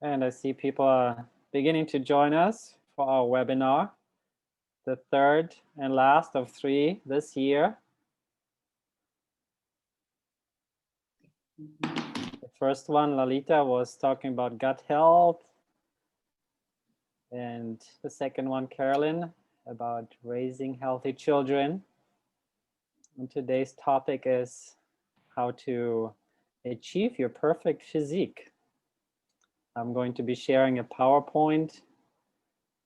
And I see people are beginning to join us for our webinar, the third and last of 3 this year. The first one, Lalita, was talking about gut health. And the second one, Carolyn, about raising healthy children. And today's topic is how to achieve your perfect physique. I'm going to be sharing a PowerPoint.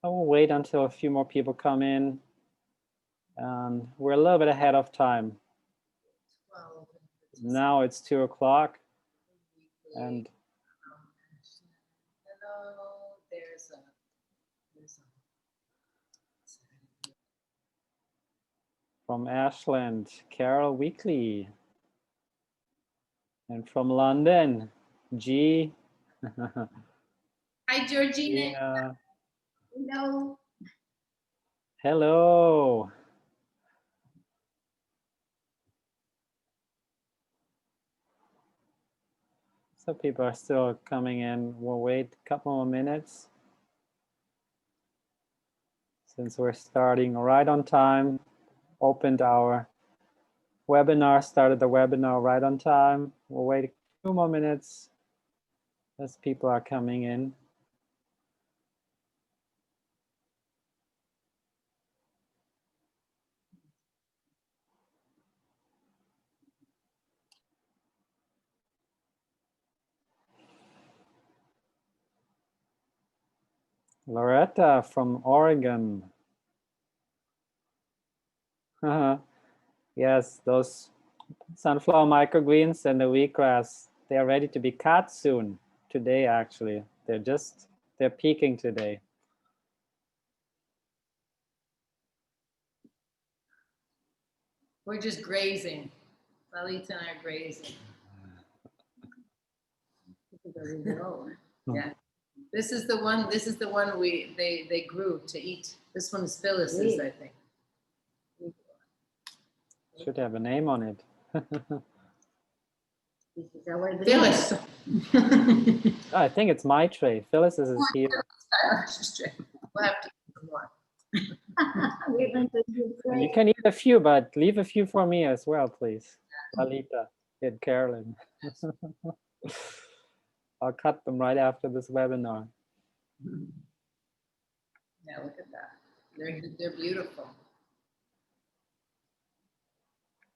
I will wait until a few more people come in. We're a little bit ahead of time. Now it's 2 o'clock. And hello, there's a from Ashland, Carol Weekly. And from London, G. Hi, Georgina. Yeah. Hello. Hello. So people are still coming in. We'll wait a couple more minutes. Since we're starting right on time, opened our webinar, started the webinar right on time. We'll wait a few more minutes as people are coming in. Loretta from Oregon. Yes, those sunflower microgreens and the wheatgrass, they are ready to be cut soon. Today, actually. They're peaking today. We're just grazing. Lalita and I are grazing. Yeah. This is the one they grew to eat. This one is Phyllis's, I think. Should have a name on it. Phyllis. I think it's my tray. Phyllis is here. We'll have to eat some more. You can eat a few, but leave a few for me as well, please. Lalita and Carolyn. I'll cut them right after this webinar. Yeah, look at that. They're beautiful.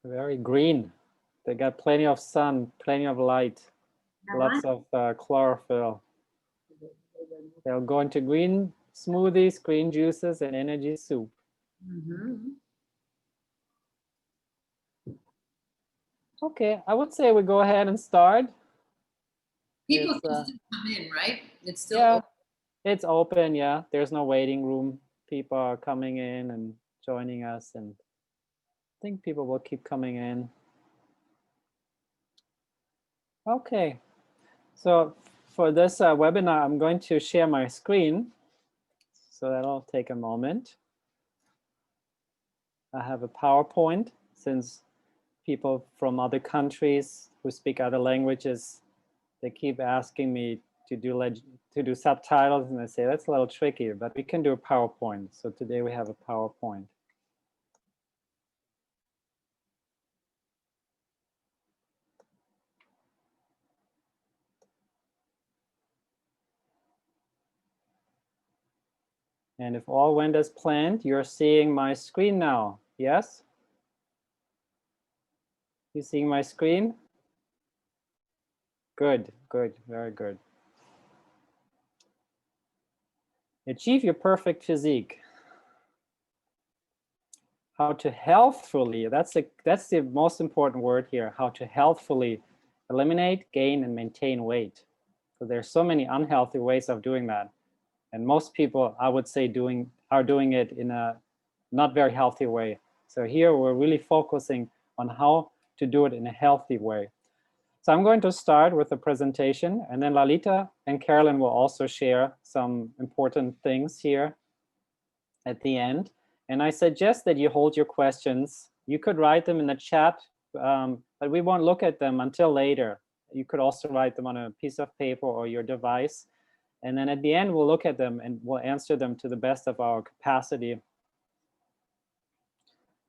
Very green. They got plenty of sun, plenty of light, lots of chlorophyll. They'll go into green smoothies, green juices, and energy soup. Okay, I would say we go ahead and start. People can still come in, right? It's still open. It's open, yeah. There's no waiting room. People are coming in and joining us, and I think people will keep coming in. Okay, so for this webinar, I'm going to share my screen. So that'll take a moment. I have a PowerPoint since people from other countries who speak other languages, they keep asking me to do subtitles, and I say that's a little tricky, but we can do a PowerPoint. So today we have a PowerPoint. And if all went as planned, you're seeing my screen now, yes? You seeing my screen? Good, good, very good. Achieve your perfect physique. How to healthfully, that's the most important word here, how to healthfully eliminate, gain, and maintain weight. So there's so many unhealthy ways of doing that. And most people, I would say, are doing it in a not very healthy way. So here we're really focusing on how to do it in a healthy way. So I'm going to start with the presentation, and then Lalita and Carolyn will also share some important things here at the end. And I suggest that you hold your questions. You could write them in the chat, but we won't look at them until later. You could also write them on a piece of paper or your device. And then at the end, we'll look at them and we'll answer them to the best of our capacity.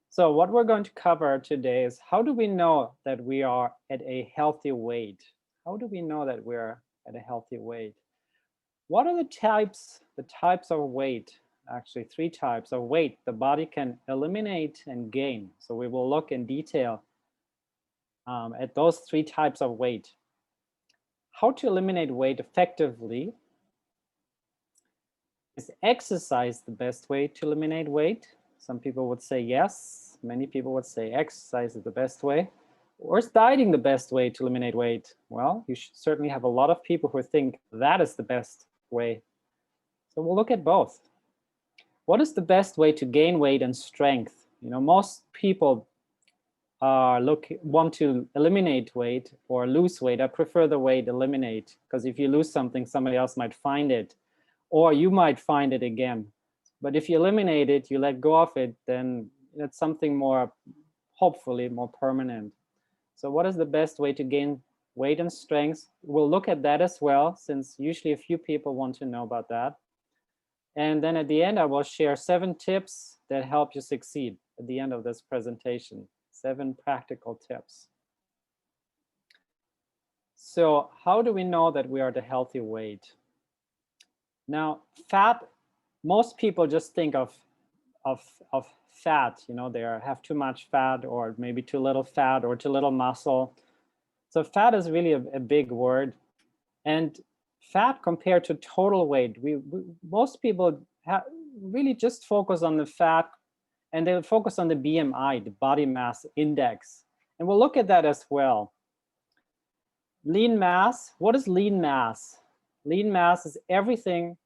So what we're going to cover today is, how do we know that we are at a healthy weight? How do we know that we're at a healthy weight? What are the types of weight? Actually, 3 types of weight the body can eliminate and gain. So we will look in detail at those 3 types of weight. How to eliminate weight effectively. Is exercise the best way to eliminate weight? Some people would say yes. Many people would say exercise is the best way. Or is dieting the best way to eliminate weight? Well, you should certainly have a lot of people who think that is the best way. So we'll look at both. What is the best way to gain weight and strength? You know, most people want to eliminate weight or lose weight. I prefer the weight eliminate, because if you lose something, somebody else might find it, or you might find it again. But if you eliminate it, you let go of it, then it's something more, hopefully more permanent. So what is the best way to gain weight and strength? We'll look at that as well, since usually a few people want to know about that. And then at the end, I will share 7 tips that help you succeed at the end of this presentation. 7 practical tips. So how do we know that we are at a healthy weight? Now, fat, most people just think of fat, you know, they have too much fat, or maybe too little fat, or too little muscle. So fat is really a big word. And fat compared to total weight, most people really just focus on the fat, and they'll focus on the BMI, the body mass index. And we'll look at that as well. Lean mass, what is lean mass? Lean mass is everything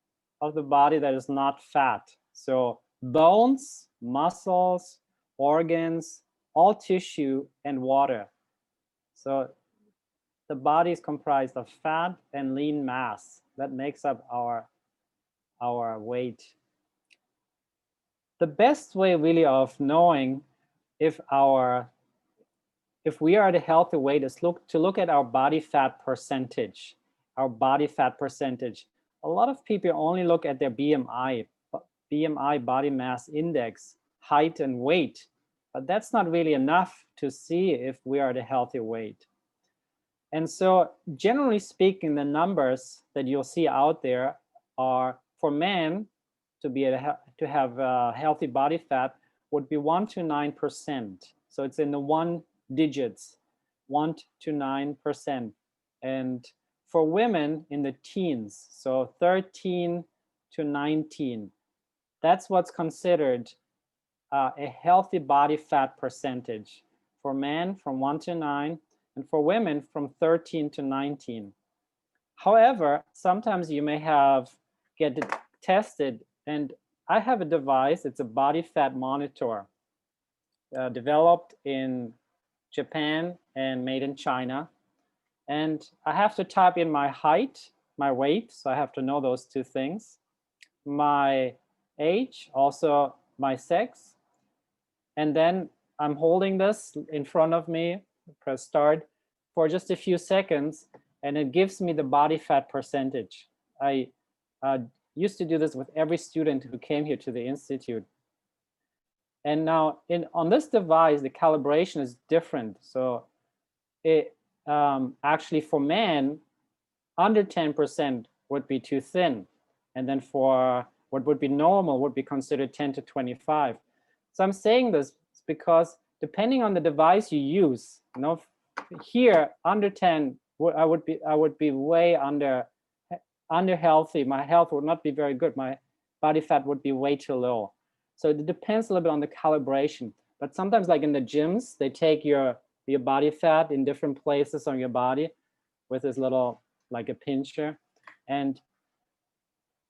of the body that is not fat. So bones, muscles, organs, all tissue, and water. So the body is comprised of fat and lean mass. That makes up our weight. The best way really of knowing if we are at a healthy weight is to look at our body fat percentage. Our body fat percentage. A lot of people only look at their BMI, body mass index, height and weight, but that's not really enough to see if we are at a healthy weight. And so generally speaking, the numbers that you'll see out there are, for men to have a healthy body fat would be 1 to 9%. So it's in the 1 digits, 1 to 9%. And for women, in the teens, so 13 to 19. That's what's considered a healthy body fat percentage. For men, from 1 to 9, and for women, from 13 to 19. However, sometimes you may get it tested, and I have a device, it's a body fat monitor, developed in Japan and made in China. And I have to type in my height, my weight, so I have to know those 2 things, my age, also my sex, and then I'm holding this in front of me, press start, for just a few seconds, and it gives me the body fat percentage. I used to do this with every student who came here to the Institute. And now on this device, the calibration is different. So it actually for men, under 10% would be too thin. And then for what would be normal would be considered 10 to 25. So I'm saying this because depending on the device you use, you know, here under 10, I would be way under healthy. My health would not be very good. My body fat would be way too low. So it depends a little bit on the calibration. But sometimes, like in the gyms, they take your body fat in different places on your body with this little, like a pincher, and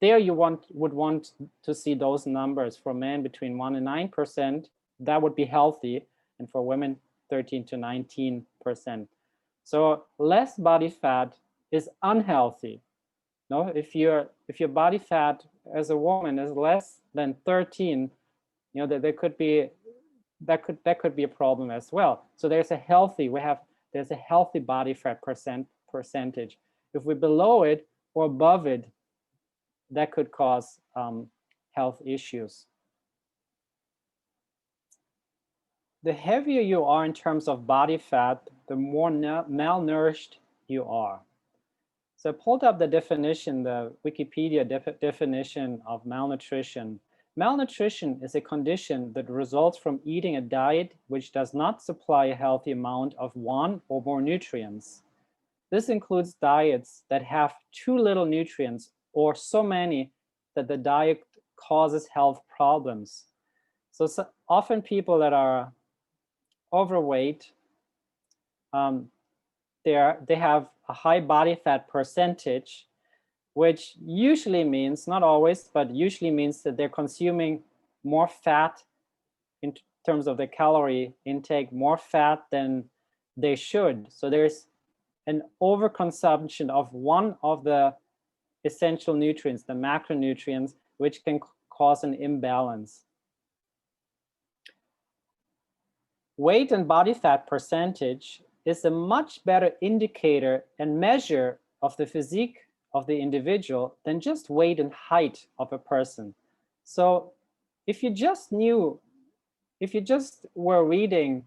there you would want to see those numbers for men between 1 and 9%. That would be healthy, and for women 13 to 19%. So less body fat is unhealthy. No, if your body fat as a woman is less than 13, that could be a problem as well. So there's a healthy body fat percentage. If we're below it or above it, that could cause health issues. The heavier you are in terms of body fat, the more malnourished you are. So I pulled up the definition, the Wikipedia definition of malnutrition. Malnutrition is a condition that results from eating a diet which does not supply a healthy amount of one or more nutrients. This includes diets that have too little nutrients or so many that the diet causes health problems. So often people that are overweight, they have a high body fat percentage, which usually means, not always, but usually means that they're consuming more fat in terms of the calorie intake, more fat than they should. So there's an overconsumption of one of the essential nutrients, the macronutrients, which can cause an imbalance. Weight and body fat percentage is a much better indicator and measure of the physique of the individual than just weight and height of a person. So if you just were reading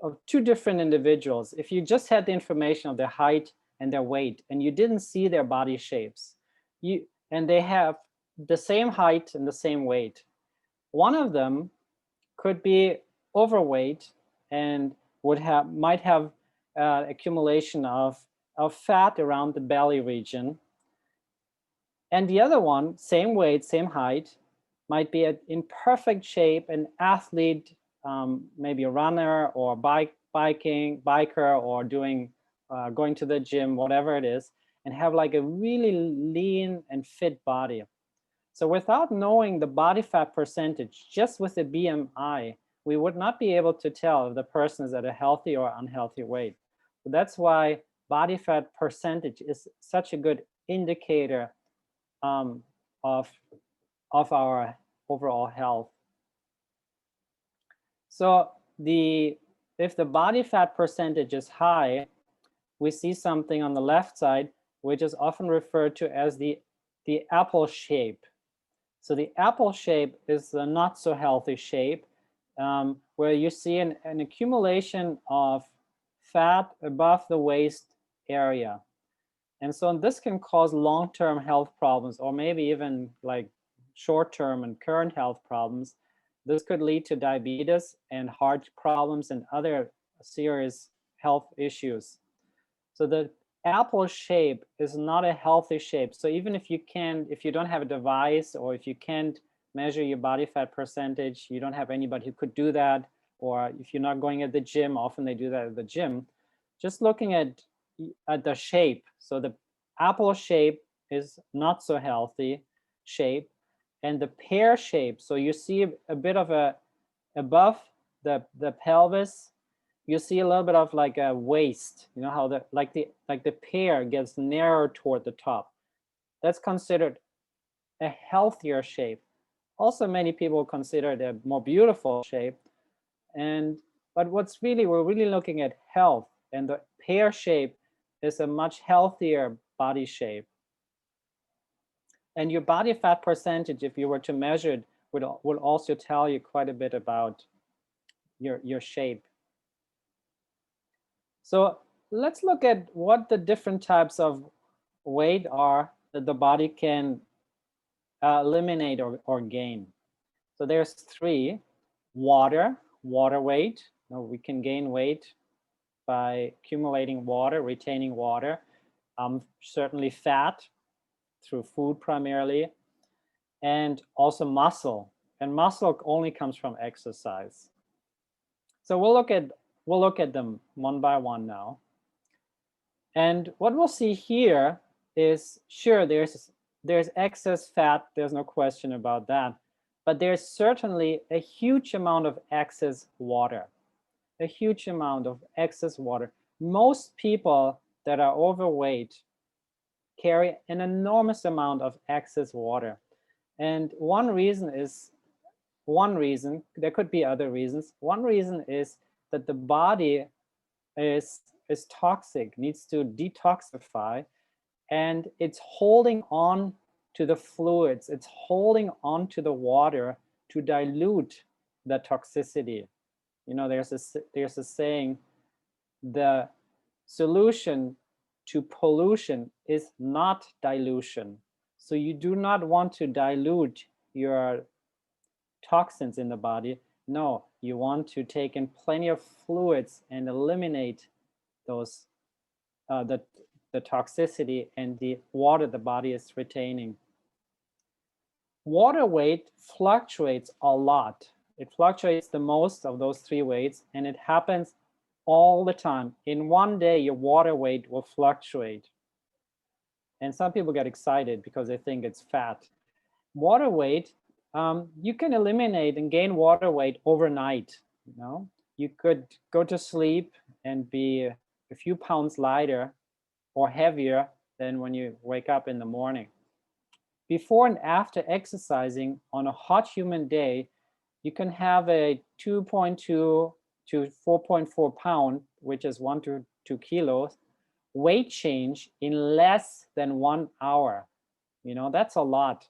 of two different individuals, if you just had the information of their height and their weight and you didn't see their body shapes, and they have the same height and the same weight, one of them could be overweight and might have accumulation of fat around the belly region, and the other one, same weight, same height, might be in perfect shape, an athlete, maybe a runner or biker, or going to the gym, whatever it is, and have like a really lean and fit body. So without knowing the body fat percentage, just with the BMI, we would not be able to tell if the person is at a healthy or unhealthy weight. So that's why body fat percentage is such a good indicator of our overall health. So if the body fat percentage is high, we see something on the left side, which is often referred to as the apple shape. So the apple shape is the not so healthy shape, where you see an accumulation of fat above the waist area. And so this can cause long-term health problems, or maybe even like short-term and current health problems. This could lead to diabetes and heart problems and other serious health issues. So the apple shape is not a healthy shape. So even if you don't have a device, or if you can't measure your body fat percentage, you don't have anybody who could do that, or if you're not going at the gym, often they do that at the gym, just looking at the shape. So the apple shape is not so healthy shape, and the pear shape, so you see a bit of above the pelvis, you see a little bit of like a waist, how the pear gets narrower toward the top. That's considered a healthier shape. Also, many people consider it a more beautiful shape. But we're really looking at health, and the pear shape is a much healthier body shape. And your body fat percentage, if you were to measure it, would also tell you quite a bit about your shape. So let's look at what the different types of weight are that the body can eliminate or gain. So there's three: water weight. We can gain weight by accumulating water, retaining water. Certainly fat through food primarily, and also muscle. And muscle only comes from exercise. So we'll look at them one by one now. And what we'll see here is, sure, there's There's excess fat, there's no question about that. But there's certainly a huge amount of excess water, a huge amount of excess water. Most people that are overweight carry an enormous amount of excess water. And one reason, there could be other reasons. One reason is that the body is toxic, needs to detoxify, and it's holding on to the fluids, it's holding on to the water to dilute the toxicity. You know, there's a saying, the solution to pollution is not dilution. So you do not want to dilute your toxins in the body. No, you want to take in plenty of fluids and eliminate those the toxicity and the water the body is retaining. Water weight fluctuates a lot. It fluctuates the most of those three weights, and it happens all the time. In one day, your water weight will fluctuate. And some people get excited because they think it's fat. Water weight, you can eliminate and gain water weight overnight. You know, you could go to sleep and be a few pounds lighter or heavier than when you wake up in the morning. Before and after exercising on a hot, humid day, you can have a 2.2 to 4.4 pound, which is 1 to 2 kilos, weight change in less than 1 hour. You know, that's a lot,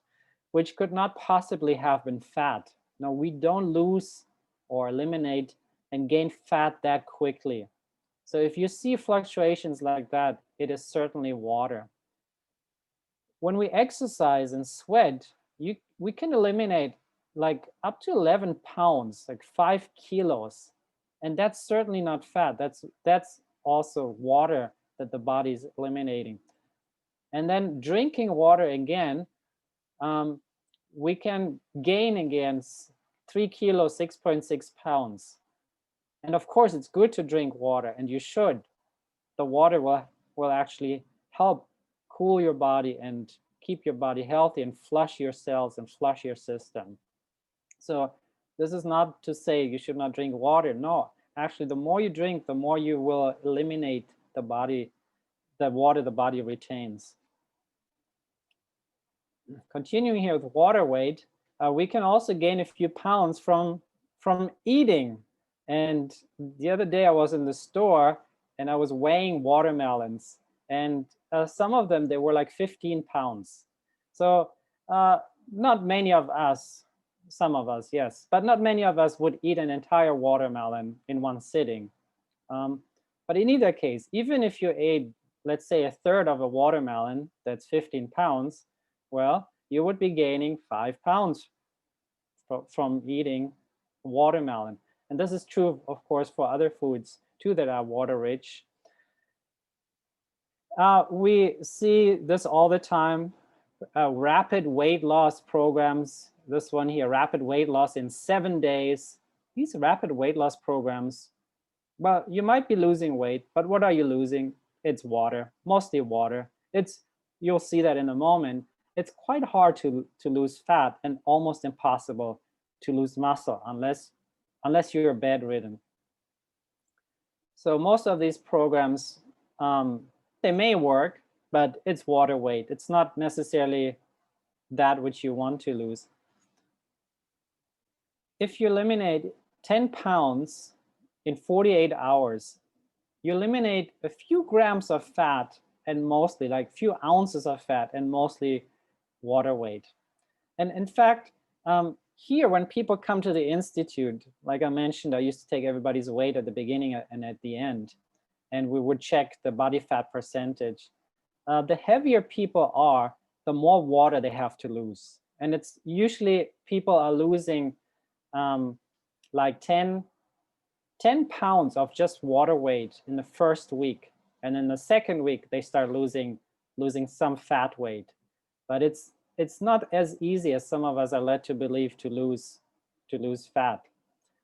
which could not possibly have been fat. No, we don't lose or eliminate and gain fat that quickly. So if you see fluctuations like that, it is certainly water. When we exercise and sweat, we can eliminate like up to 11 pounds, like 5 kilos. And that's certainly not fat. That's also water that the body is eliminating. And then drinking water again, we can gain again 3 kilos, 6.6 pounds. And of course, it's good to drink water, and you should. The water will actually help cool your body and keep your body healthy and flush your cells and flush your system. So this is not to say you should not drink water. No, actually, the more you drink, the more you will eliminate the water the body retains. Continuing here with water weight, we can also gain a few pounds from eating. And the other day I was in the store and I was weighing watermelons, and some of them, they were like 15 pounds. So not many of us, some of us, yes, but not many of us would eat an entire watermelon in one sitting. But in either case, even if you ate, let's say, a third of a watermelon, that's 15 pounds, well, you would be gaining 5 pounds from eating watermelon. And this is true, of course, for other foods too that are water rich. We see this all the time, rapid weight loss programs. This one here, rapid weight loss in 7 days. These rapid weight loss programs, well, you might be losing weight, but what are you losing? It's water, mostly water. You'll see that in a moment. It's quite hard to lose fat and almost impossible to lose muscle unless you're bedridden. So most of these programs, they may work, but it's water weight. It's not necessarily that which you want to lose. If you eliminate 10 pounds in 48 hours, you eliminate a few grams of fat and mostly like few ounces of fat and mostly water weight. And in fact, here, when people come to the Institute, like I mentioned, I used to take everybody's weight at the beginning and at the end, and we would check the body fat percentage. The heavier people are, the more water they have to lose. And it's usually people are losing like 10 pounds of just water weight in the first week. And in the second week, they start losing some fat weight. But it's not as easy as some of us are led to believe to lose fat.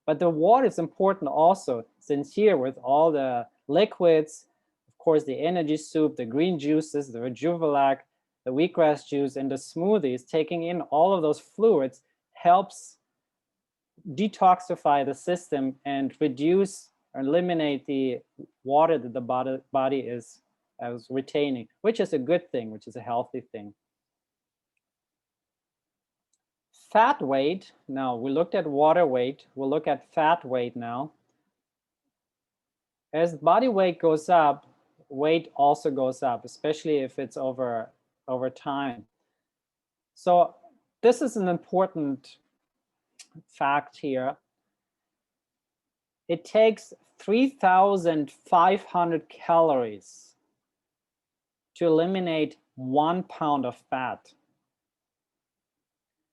But the water is important also, since here with all the liquids, of course, the energy soup, the green juices, the Rejuvelac, the wheatgrass juice in the smoothies, taking in all of those fluids helps detoxify the system and reduce or eliminate the water that the body is retaining, which is a good thing, which is a healthy thing. Fat weight, now we looked at water weight, we'll look at fat weight now. As body weight goes up, weight also goes up, especially if it's over time. So this is an important fact here. It takes 3,500 calories to eliminate 1 pound of fat.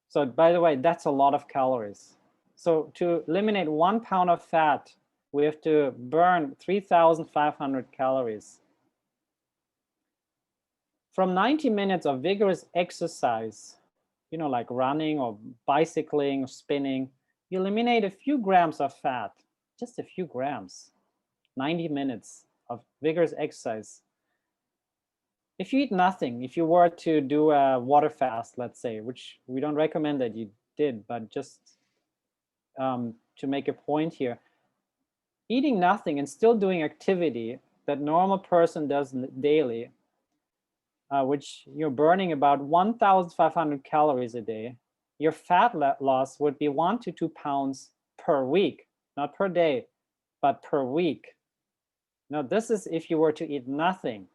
So by the way, that's a lot of calories. So to eliminate 1 pound of fat, we have to burn 3,500 calories. From 90 minutes of vigorous exercise, like running or bicycling or spinning, you eliminate a few grams of fat, just a few grams. 90 minutes of vigorous exercise. If you eat nothing, if you were to do a water fast, let's say, which we don't recommend that you did, but just to make a point here, eating nothing and still doing activity that normal person does daily, which you're burning about 1,500 calories a day, your fat loss would be 1 to 2 pounds per week, not per day, but per week. Now, this is if you were to eat nothing.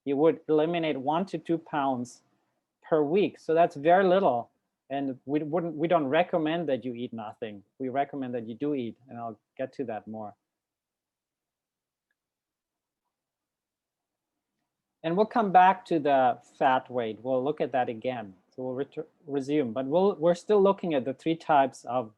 You would eliminate 1 to 2 pounds per week. So that's very little. And we don't recommend that you eat nothing. We recommend that you do eat, and I'll get to that more. And we'll come back to the fat weight. We'll look at that again. So we'll resume, but we're still looking at the 3 types of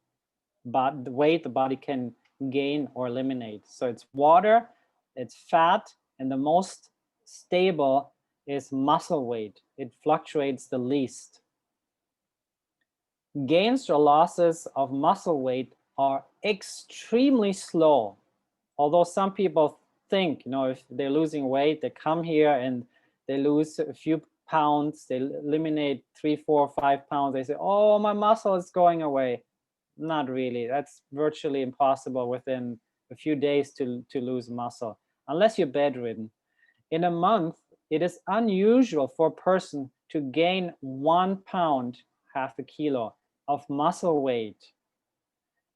the weight the body can gain or eliminate. So it's water, it's fat, and the most stable is muscle weight. It fluctuates the least. Gains or losses of muscle weight are extremely slow. Although some people think, if they're losing weight, they come here and they lose a few pounds, they eliminate 3, 4, 5 pounds. They say, oh, my muscle is going away. Not really. That's virtually impossible within a few days to lose muscle, unless you're bedridden. In a month, it is unusual for a person to gain 1 pound, half a kilo of muscle weight.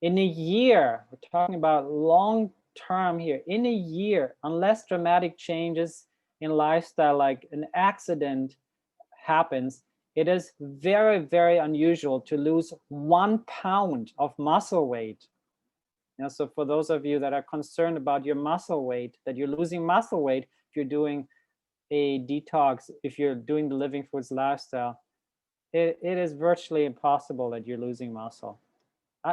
In a year, we're talking about long term here, in a year, unless dramatic changes in lifestyle like an accident happens, it is very, very unusual to lose 1 pound of muscle weight. So for those of you that are concerned about your muscle weight, that you're losing muscle weight, if you're doing a detox, if you're doing the living foods lifestyle, it is virtually impossible that you're losing muscle.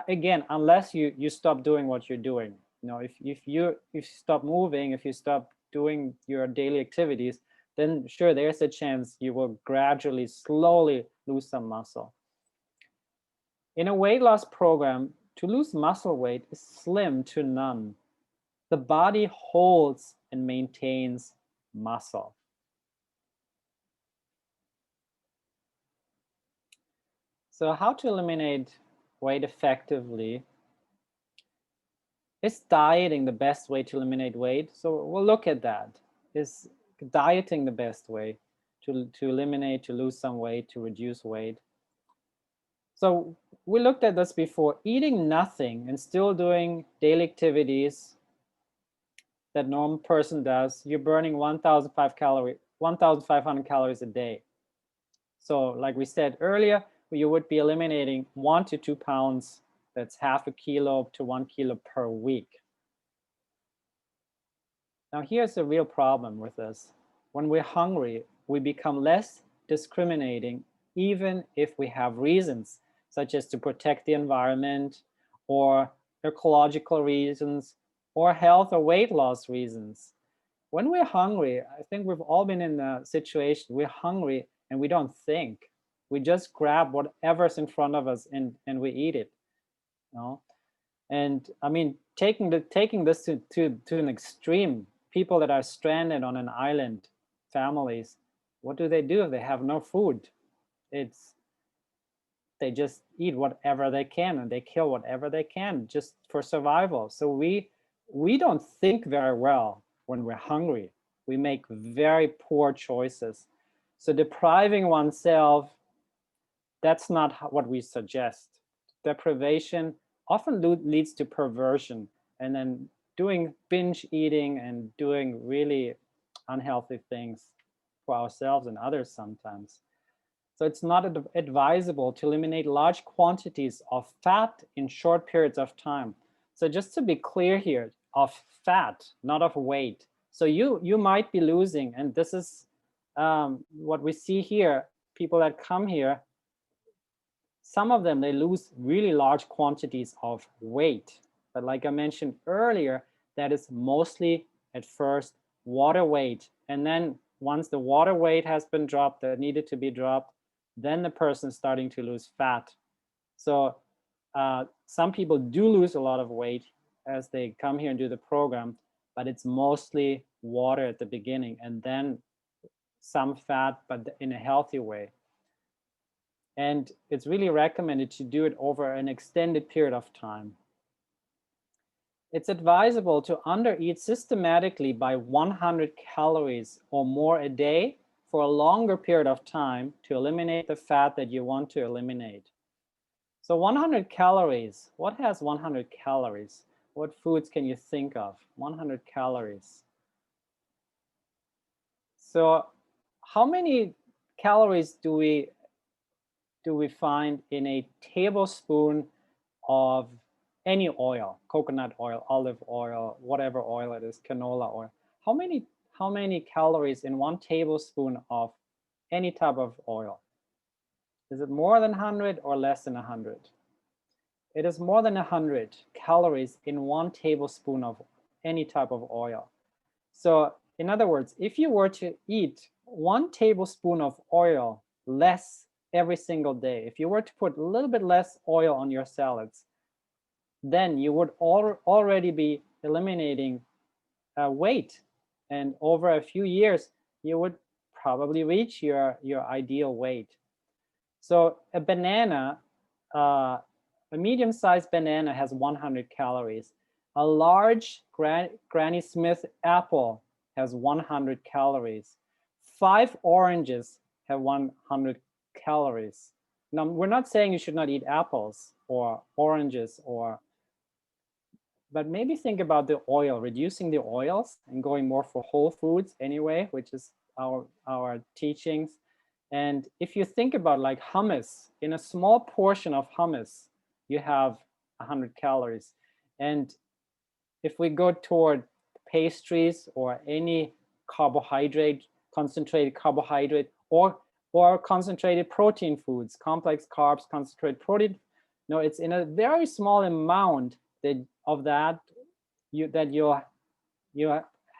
Again, unless you stop doing what you're doing. If you stop moving, if you stop doing your daily activities, then sure, there's a chance you will gradually, slowly lose some muscle. In a weight loss program, to lose muscle weight is slim to none. The body holds and maintains muscle. So how to eliminate weight effectively? Is dieting the best way to eliminate weight? So we'll look at that. Is dieting the best way to eliminate, to lose some weight, to reduce weight? So we looked at this before. Eating nothing and still doing daily activities that normal person does, you're burning 1,500 calories a day. So like we said earlier, you would be eliminating 1 to 2 pounds. That's half a kilo to 1 kilo per week. Now here's the real problem with this. When we're hungry, we become less discriminating, even if we have reasons, such as to protect the environment, or ecological reasons, or health or weight loss reasons. When we're hungry, I think we've all been in a situation, we're hungry and we don't think. We just grab whatever's in front of us and we eat it. And I mean, taking this to an extreme, people that are stranded on an island, families, what do? They have no food. They just eat whatever they can, and they kill whatever they can just for survival. So we don't think very well when we're hungry. We make very poor choices. So depriving oneself, that's not what we suggest. Deprivation often leads to perversion, and then doing binge eating and doing really unhealthy things for ourselves and others sometimes. So it's not advisable to eliminate large quantities of fat in short periods of time. So just to be clear here, of fat, not of weight. So you might be losing, and this is what we see here, people that come here, some of them, they lose really large quantities of weight. But like I mentioned earlier, that is mostly at first water weight. And then once the water weight has been dropped, that needed to be dropped, then the person is starting to lose fat. So some people do lose a lot of weight as they come here and do the program, but it's mostly water at the beginning and then some fat, but in a healthy way. And it's really recommended to do it over an extended period of time. It's advisable to undereat systematically by 100 calories or more a day for a longer period of time to eliminate the fat that you want to eliminate. So 100 calories, what has 100 calories? What foods can you think of? 100 calories. So how many calories do we find in a tablespoon of any oil, coconut oil, olive oil, whatever oil it is, canola oil? How many calories in 1 tablespoon of any type of oil? Is it more than 100 or less than 100? It is more than 100 calories in 1 tablespoon of any type of oil. So in other words, if you were to eat 1 tablespoon of oil less every single day, if you were to put a little bit less oil on your salads, then you would already be eliminating weight. And over a few years, you would probably reach your ideal weight. So a banana, a medium-sized banana has 100 calories. A large Granny Smith apple has 100 calories. 5 oranges have 100 calories. Now, we're not saying you should not eat apples or oranges, but maybe think about the oil, reducing the oils and going more for whole foods anyway, which is our teachings. And if you think about like hummus, in a small portion of hummus, you have 100 calories. And if we go toward pastries or any carbohydrate, concentrated carbohydrate, or concentrated protein foods, complex carbs, concentrated protein, no, it's in a very small amount of that you'll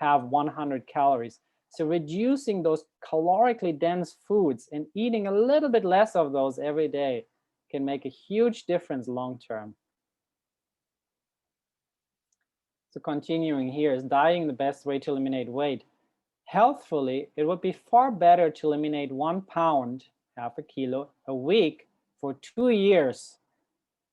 have 100 calories. So reducing those calorically dense foods and eating a little bit less of those every day can make a huge difference long term. So continuing here, is dieting the best way to eliminate weight? Healthfully, it would be far better to eliminate 1 pound, half a kilo, a week for 2 years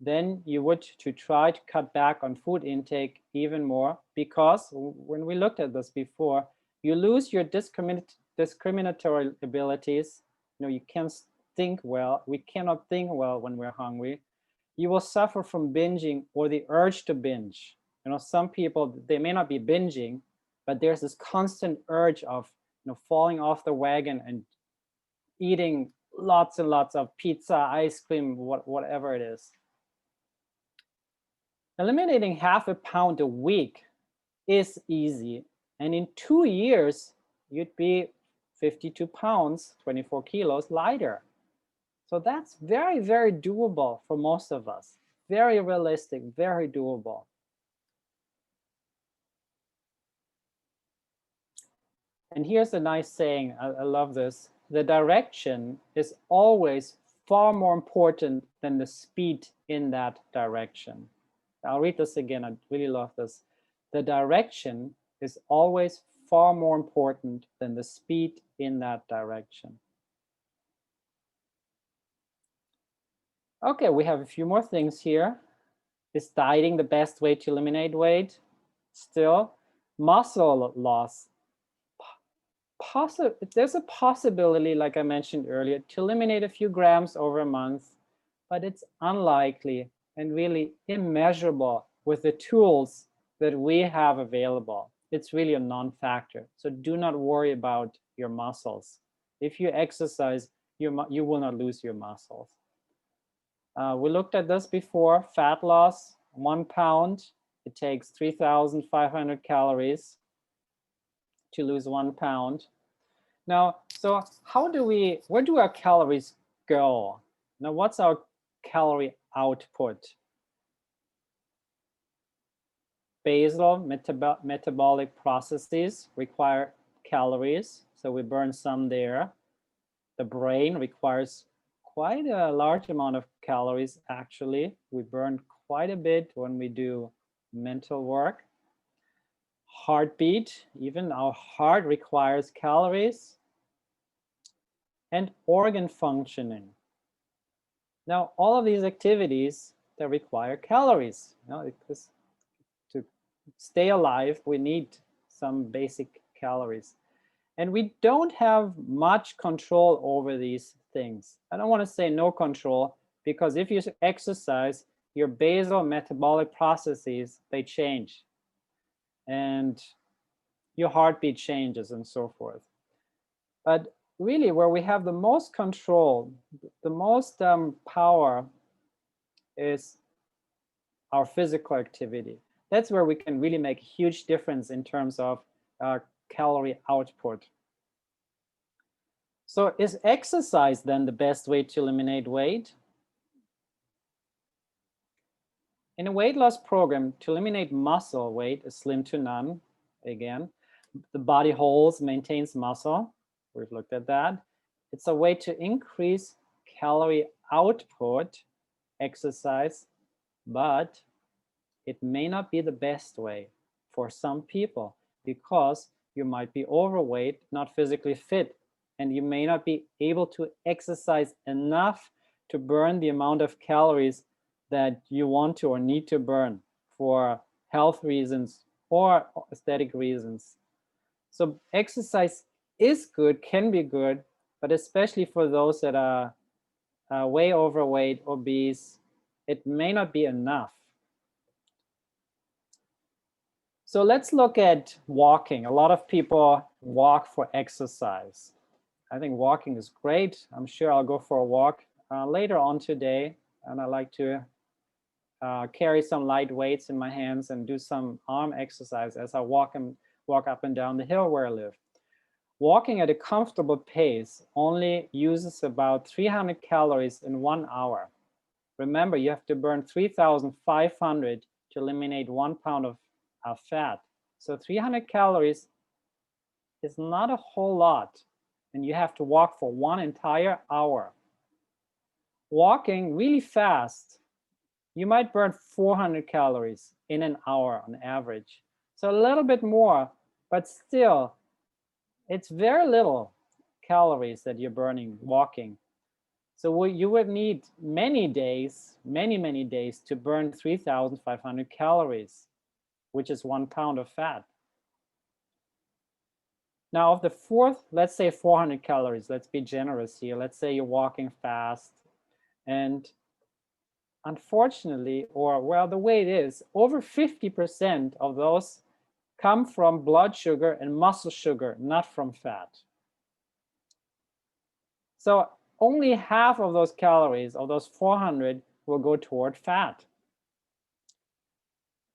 than you would to try to cut back on food intake even more, because when we looked at this before, you lose your discriminatory abilities. You can't think well. We cannot think well when we're hungry. You will suffer from binging or the urge to binge. Some people, they may not be binging, but there's this constant urge of falling off the wagon and eating lots and lots of pizza, ice cream, whatever it is. Eliminating half a pound a week is easy. And in 2 years, you'd be 52 pounds, 24 kilos lighter. So that's very, very doable for most of us. Very realistic, very doable. And here's a nice saying, I love this. The direction is always far more important than the speed in that direction. I'll read this again, I really love this. The direction is always far more important than the speed in that direction. Okay, we have a few more things here. Is dieting the best way to eliminate weight? Still, muscle loss. There's a possibility, like I mentioned earlier, to eliminate a few grams over a month, but it's unlikely and really immeasurable with the tools that we have available. It's really a non-factor. So do not worry about your muscles. If you exercise, you will not lose your muscles. We looked at this before. Fat loss, 1 pound. It takes 3,500 calories to lose 1 pound. Now, so where do our calories go? Now, what's our calorie output? Basal metabolic processes require calories, so we burn some there. The brain requires quite a large amount of calories, actually. We burn quite a bit when we do mental work. Heartbeat, even our heart requires calories. And organ functioning. Now, all of these activities that require calories, because to stay alive, we need some basic calories. And we don't have much control over these things. I don't want to say no control, because if you exercise, your basal metabolic processes, they change. And your heartbeat changes and so forth. But really, where we have the most control, the most power is our physical activity. That's where we can really make a huge difference in terms of calorie output. So is exercise then the best way to eliminate weight? In a weight loss program, to eliminate muscle weight is slim to none. Again, the body holds, maintains muscle. We've looked at that. It's a way to increase calorie output, exercise, but it may not be the best way for some people, because you might be overweight, not physically fit, and you may not be able to exercise enough to burn the amount of calories that you want to or need to burn for health reasons or aesthetic reasons. So exercise is good, can be good, but especially for those that are way overweight, obese, it may not be enough. So let's look at walking. A lot of people walk for exercise. I think walking is great. I'm sure I'll go for a walk later on today, and I like to carry some light weights in my hands and do some arm exercise as I walk up and down the hill where I live. Walking at a comfortable pace only uses about 300 calories in 1 hour. Remember, you have to burn 3,500 to eliminate 1 pound of fat. So 300 calories is not a whole lot, and you have to walk for 1 entire hour. Walking really fast, you might burn 400 calories in an hour on average. So a little bit more, but still, it's very little calories that you're burning walking. So you would need many days, many days to burn 3,500 calories, which is 1 pound of fat. Now, of the fourth, let's say 400 calories, let's be generous here. Let's say you're walking fast, and unfortunately, or well, the way it is, over 50% of those come from blood sugar and muscle sugar, not from fat. So only half of those calories, of those 400, will go toward fat.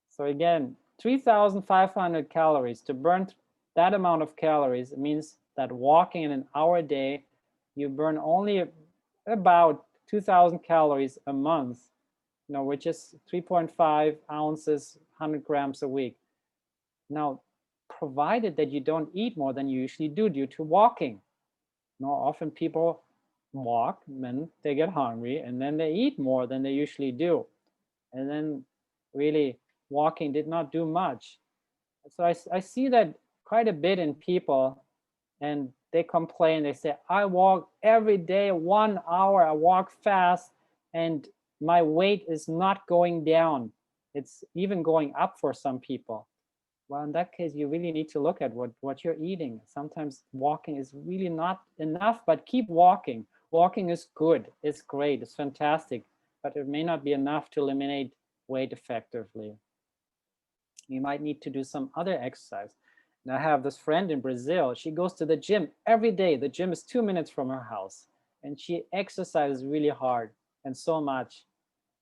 So again, 3,500 calories. To burn that amount of calories, it means that walking in an hour a day, you burn only about 2,000 calories a month, which is 3.5 ounces, 100 grams a week. Now, provided that you don't eat more than you usually do due to walking. Often people walk, and then they get hungry, and then they eat more than they usually do. And then really walking did not do much. So I see that quite a bit in people, and they complain. They say, I walk every day 1 hour, I walk fast, and my weight is not going down. It's even going up for some people. Well, in that case, you really need to look at what you're eating. Sometimes walking is really not enough, but keep walking. Walking is good, it's great, it's fantastic, but it may not be enough to eliminate weight effectively. You might need to do some other exercise. And I have this friend in Brazil. She goes to the gym every day. The gym is 2 minutes from her house, and she exercises really hard and so much.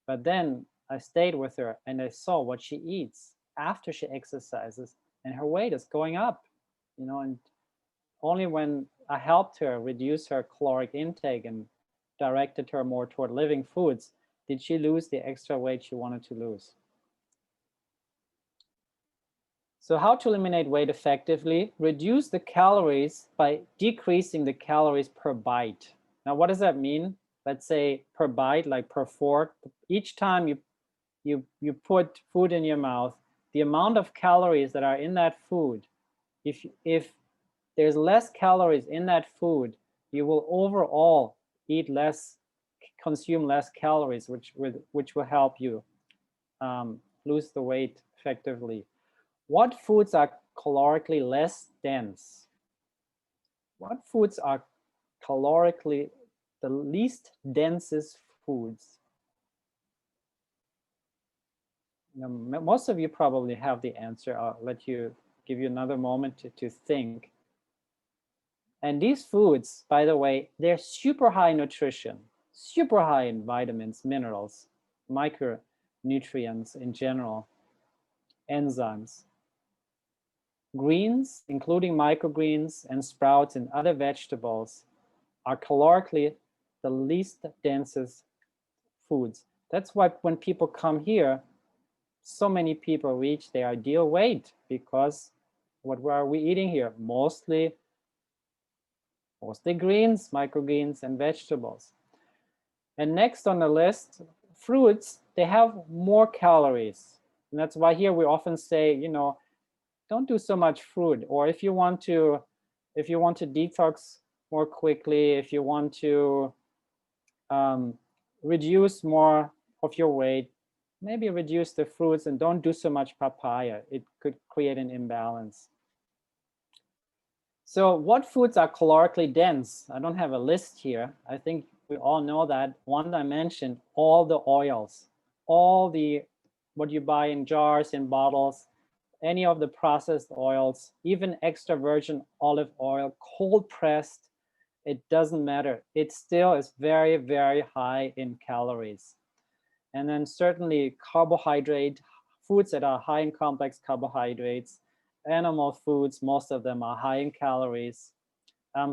But then I stayed with her and I saw what she eats after she exercises, and her weight is going up, and only when I helped her reduce her caloric intake and directed her more toward living foods did she lose the extra weight she wanted to lose. So how to eliminate weight effectively? Reduce the calories by decreasing the calories per bite. Now, what does that mean? Let's say per bite, like per fork. Each time you put food in your mouth, the amount of calories that are in that food, if there's less calories in that food, you will overall eat less, consume less calories, which will help you lose the weight effectively. What foods are calorically less dense? What foods are calorically the least densest foods? Most of you probably have the answer. I'll give you another moment to think. And these foods, by the way, they're super high in nutrition, super high in vitamins, minerals, micronutrients in general, enzymes. Greens, including microgreens and sprouts and other vegetables, are calorically the least densest foods. That's why when people come here, so many people reach their ideal weight, because what are we eating here? Mostly greens, microgreens, and vegetables. And next on the list, fruits, they have more calories. And that's why here we often say, don't do so much fruit. Or if you want to detox more quickly, if you want to reduce more of your weight, maybe reduce the fruits and don't do so much papaya. It could create an imbalance. So what foods are calorically dense? I don't have a list here. I think we all know that. One I mentioned, all the oils, what you buy in jars, in bottles, any of the processed oils, even extra virgin olive oil, cold pressed, it doesn't matter. It still is very, very high in calories. And then certainly carbohydrate, foods that are high in complex carbohydrates, animal foods, most of them are high in calories.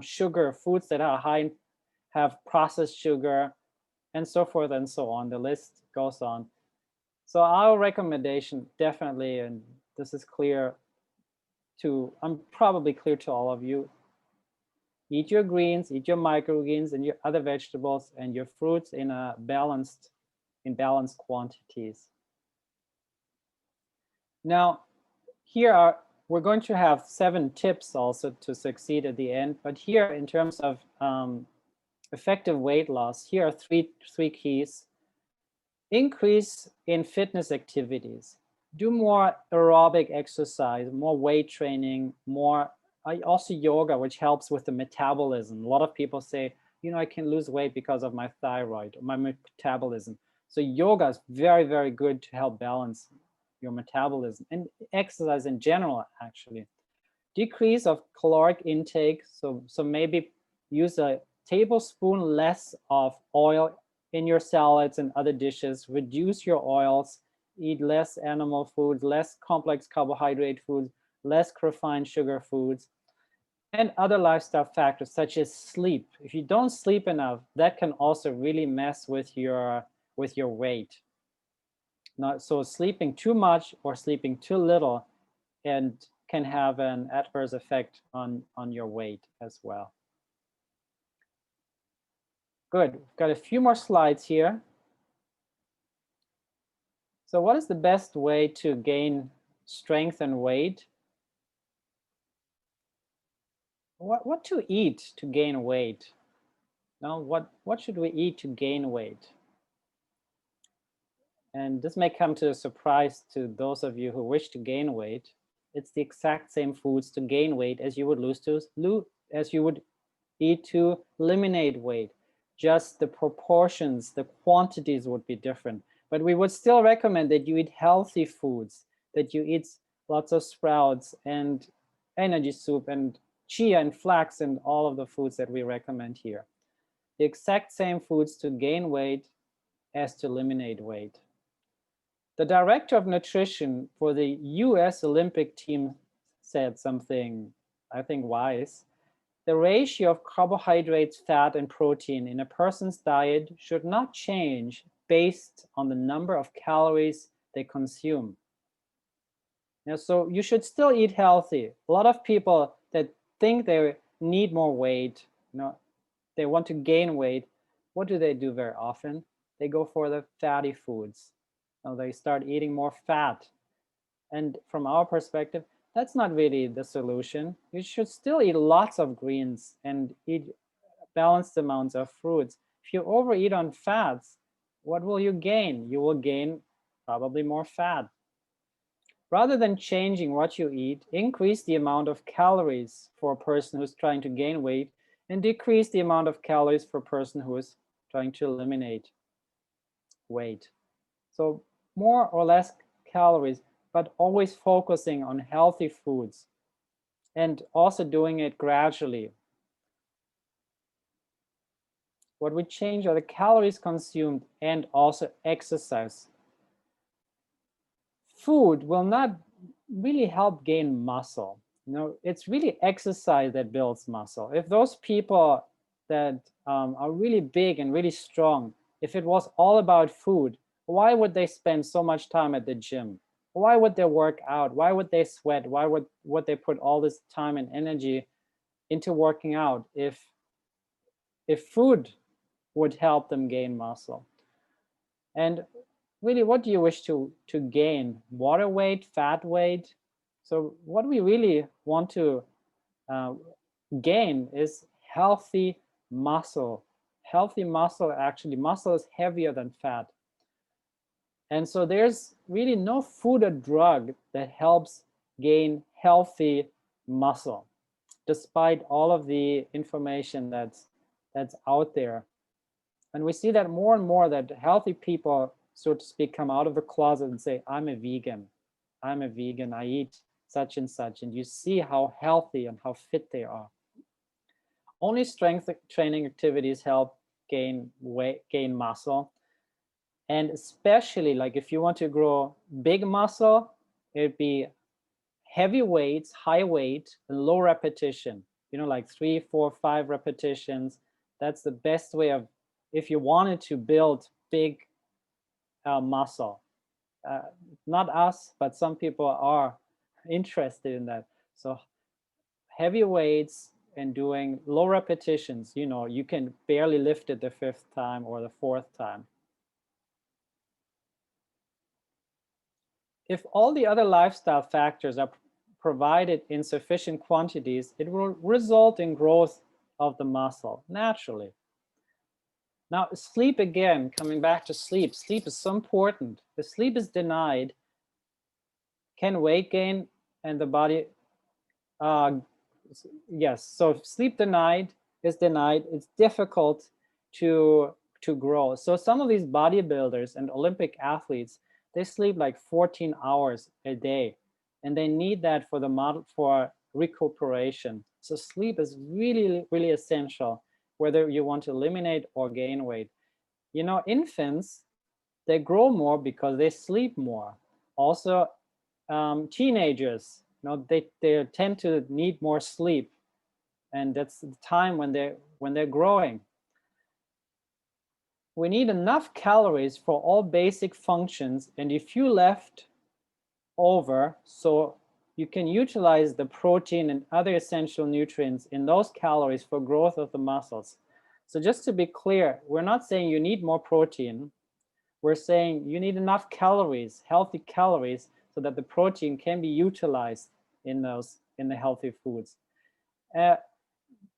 Sugar, foods that are have processed sugar, and so forth and so on. The list goes on. So our recommendation, definitely, and this is clear I'm probably clear to all of you, eat your greens, eat your microgreens and your other vegetables and your fruits in balanced quantities. Now, we're going to have 7 tips also to succeed at the end, but here in terms of effective weight loss, here are three keys. Increase in fitness activities. Do more aerobic exercise, more weight training, also yoga, which helps with the metabolism. A lot of people say, I can lose weight because of my thyroid or my metabolism. So yoga is very, very good to help balance your metabolism, and exercise in general, actually. Decrease of caloric intake. So maybe use a tablespoon less of oil in your salads and other dishes. Reduce your oils, eat less animal foods, less complex carbohydrate foods, less refined sugar foods, and other lifestyle factors such as sleep. If you don't sleep enough, that can also really mess with your weight. So sleeping too much or sleeping too little and can have an adverse effect on your weight as well. Good, we've got a few more slides here. So what is the best way to gain strength and weight? what to eat to gain weight? Now, what should we eat to gain weight? And this may come to a surprise to those of you who wish to gain weight. It's the exact same foods to gain weight as you would as you would eat to eliminate weight. Just the proportions, the quantities would be different. But we would still recommend that you eat healthy foods, that you eat lots of sprouts and energy soup and chia and flax and all of the foods that we recommend here. The exact same foods to gain weight as to eliminate weight. The director of nutrition for the US Olympic team said something, I think, wise. The ratio of carbohydrates, fat, and protein in a person's diet should not change based on the number of calories they consume. Now, so you should still eat healthy. A lot of people that think they need more weight, they want to gain weight, what do they do very often? They go for the fatty foods. They start eating more fat. And from our perspective, that's not really the solution. You should still eat lots of greens and eat balanced amounts of fruits. If you overeat on fats, what will you gain? You will gain probably more fat. Rather than changing what you eat, increase the amount of calories for a person who's trying to gain weight and decrease the amount of calories for a person who is trying to eliminate weight. So more or less calories, but always focusing on healthy foods and also doing it gradually. What we change are the calories consumed and also exercise. Food will not really help gain muscle. It's really exercise that builds muscle. If those people that are really big and really strong, if it was all about food, why would they spend so much time at the gym? Why would they work out? Why would they sweat? Why would they put all this time and energy into working out if food would help them gain muscle? And really, what do you wish to gain? Water weight, fat weight? So what we really want to gain is healthy muscle. Healthy muscle, actually, muscle is heavier than fat. And so there's really no food or drug that helps gain healthy muscle, despite all of the information that's out there. And we see that more and more that healthy people, so to speak, come out of the closet and say, I'm a vegan. I'm a vegan. I eat such and such. And you see how healthy and how fit they are. Only strength training activities help gain weight, gain muscle. And especially like if you want to grow big muscle, it'd be heavy weights, high weight, and low repetition, like 3, 4, 5 repetitions. That's the best way of, if you wanted to build big muscle. Not us, but some people are interested in that. So heavy weights and doing low repetitions, you can barely lift it the 5th time or the 4th time. If all the other lifestyle factors are provided in sufficient quantities, it will result in growth of the muscle naturally. Now, sleep again, coming back to sleep. Sleep is so important. If sleep is denied, can weight gain and the body, yes. So if sleep is denied, it's difficult to grow. So some of these bodybuilders and Olympic athletes, they sleep like 14 hours a day, and they need that for the model for recuperation. So sleep is really, really essential, whether you want to eliminate or gain weight. Infants, they grow more because they sleep more. Also, teenagers, they tend to need more sleep, and that's the time when they're growing. We need enough calories for all basic functions, and if you left over, so you can utilize the protein and other essential nutrients in those calories for growth of the muscles. So just to be clear, we're not saying you need more protein. We're saying you need enough calories, healthy calories, so that the protein can be utilized in the healthy foods.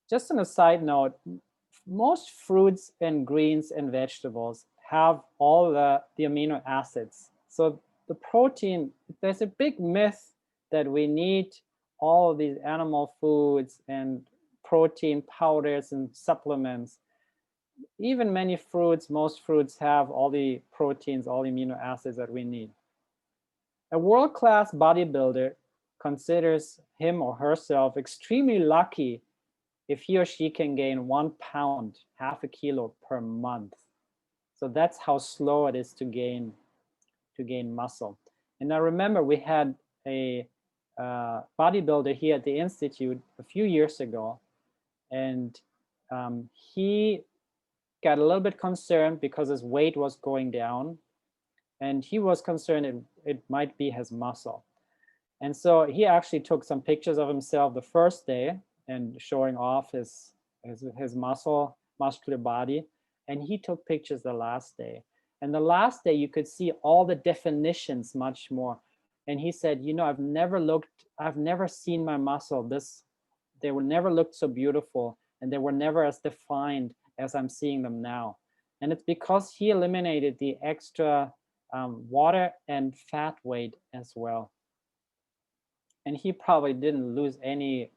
just on a side note, most fruits and greens and vegetables have all the amino acids. So the protein, there's a big myth that we need all of these animal foods and protein powders and supplements. Even many fruits, most fruits have all the proteins, all the amino acids that we need. A world-class bodybuilder considers him or herself extremely lucky if he or she can gain 1 pound, half a kilo per month. So that's how slow it is to gain muscle. And I remember we had a bodybuilder here at the Institute a few years ago, and he got a little bit concerned because his weight was going down, and he was concerned it might be his muscle. And so he actually took some pictures of himself the first day and showing off his muscular body. And he took pictures the last day. And the last day you could see all the definitions much more. And he said, you know, I've never seen my muscle they were never looked so beautiful, and they were never as defined as I'm seeing them now. And it's because he eliminated the extra water and fat weight as well. And he probably didn't lose any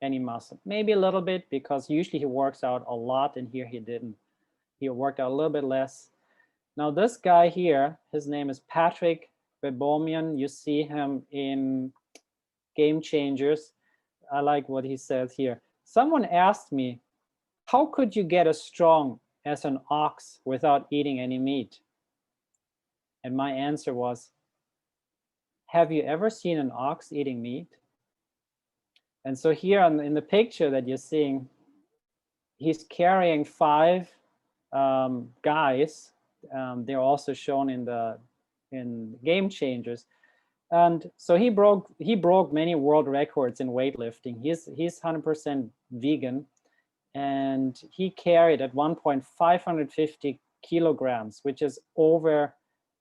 muscle, maybe a little bit, because usually he works out a lot, and here he didn't. He worked out a little bit less. Now this guy here, his name is Patrick Bebomian. You see him in Game Changers. I like what he says here. Someone asked me, how could you get as strong as an ox without eating any meat? And my answer was, have you ever seen an ox eating meat? And so here in the picture that you're seeing, he's carrying 5 guys. They're also shown in Game Changers. And so he broke many world records in weightlifting. He's 100% vegan, and he carried at one point 550 kilograms, which is over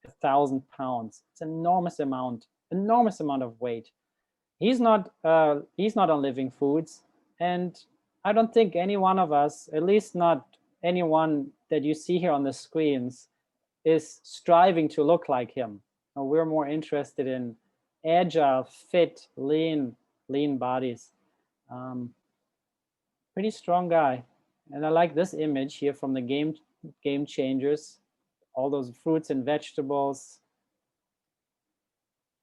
1,000 pounds. It's an enormous amount of weight. He's not on living foods, and I don't think any one of us, at least not anyone that you see here on the screens, is striving to look like him. We're more interested in agile, fit, lean bodies. Pretty strong guy. And I like this image here from the Game Changers. All those fruits and vegetables,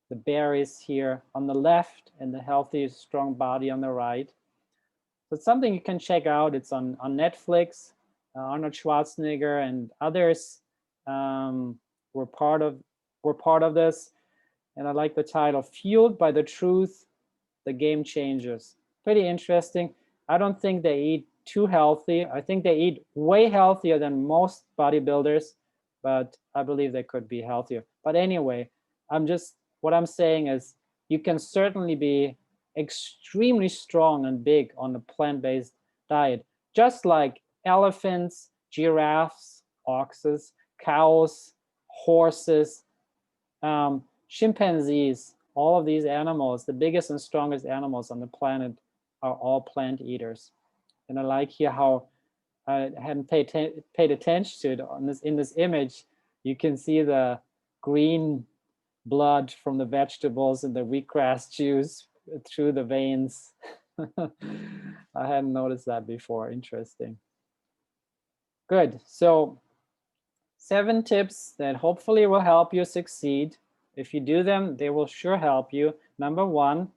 the berries here on the left, and the healthy, strong body on the right. So it's something you can check out. It's on Netflix. Arnold Schwarzenegger and others were part of this. And I like the title, Fueled by the Truth, the Game Changers. Pretty interesting. I don't think they eat too healthy. I think they eat way healthier than most bodybuilders, but I believe they could be healthier. But anyway, what I'm saying is you can certainly be extremely strong and big on a plant-based diet, just like elephants, giraffes, oxes, cows, horses, chimpanzees. All of these animals, the biggest and strongest animals on the planet, are all plant eaters. And I like here how I hadn't paid attention to it. In this image, you can see the green blood from the vegetables and the wheatgrass juice through the veins. I hadn't noticed that before. Interesting. Good. So 7 tips that hopefully will help you succeed. If you do them, they will sure help you. Number 1,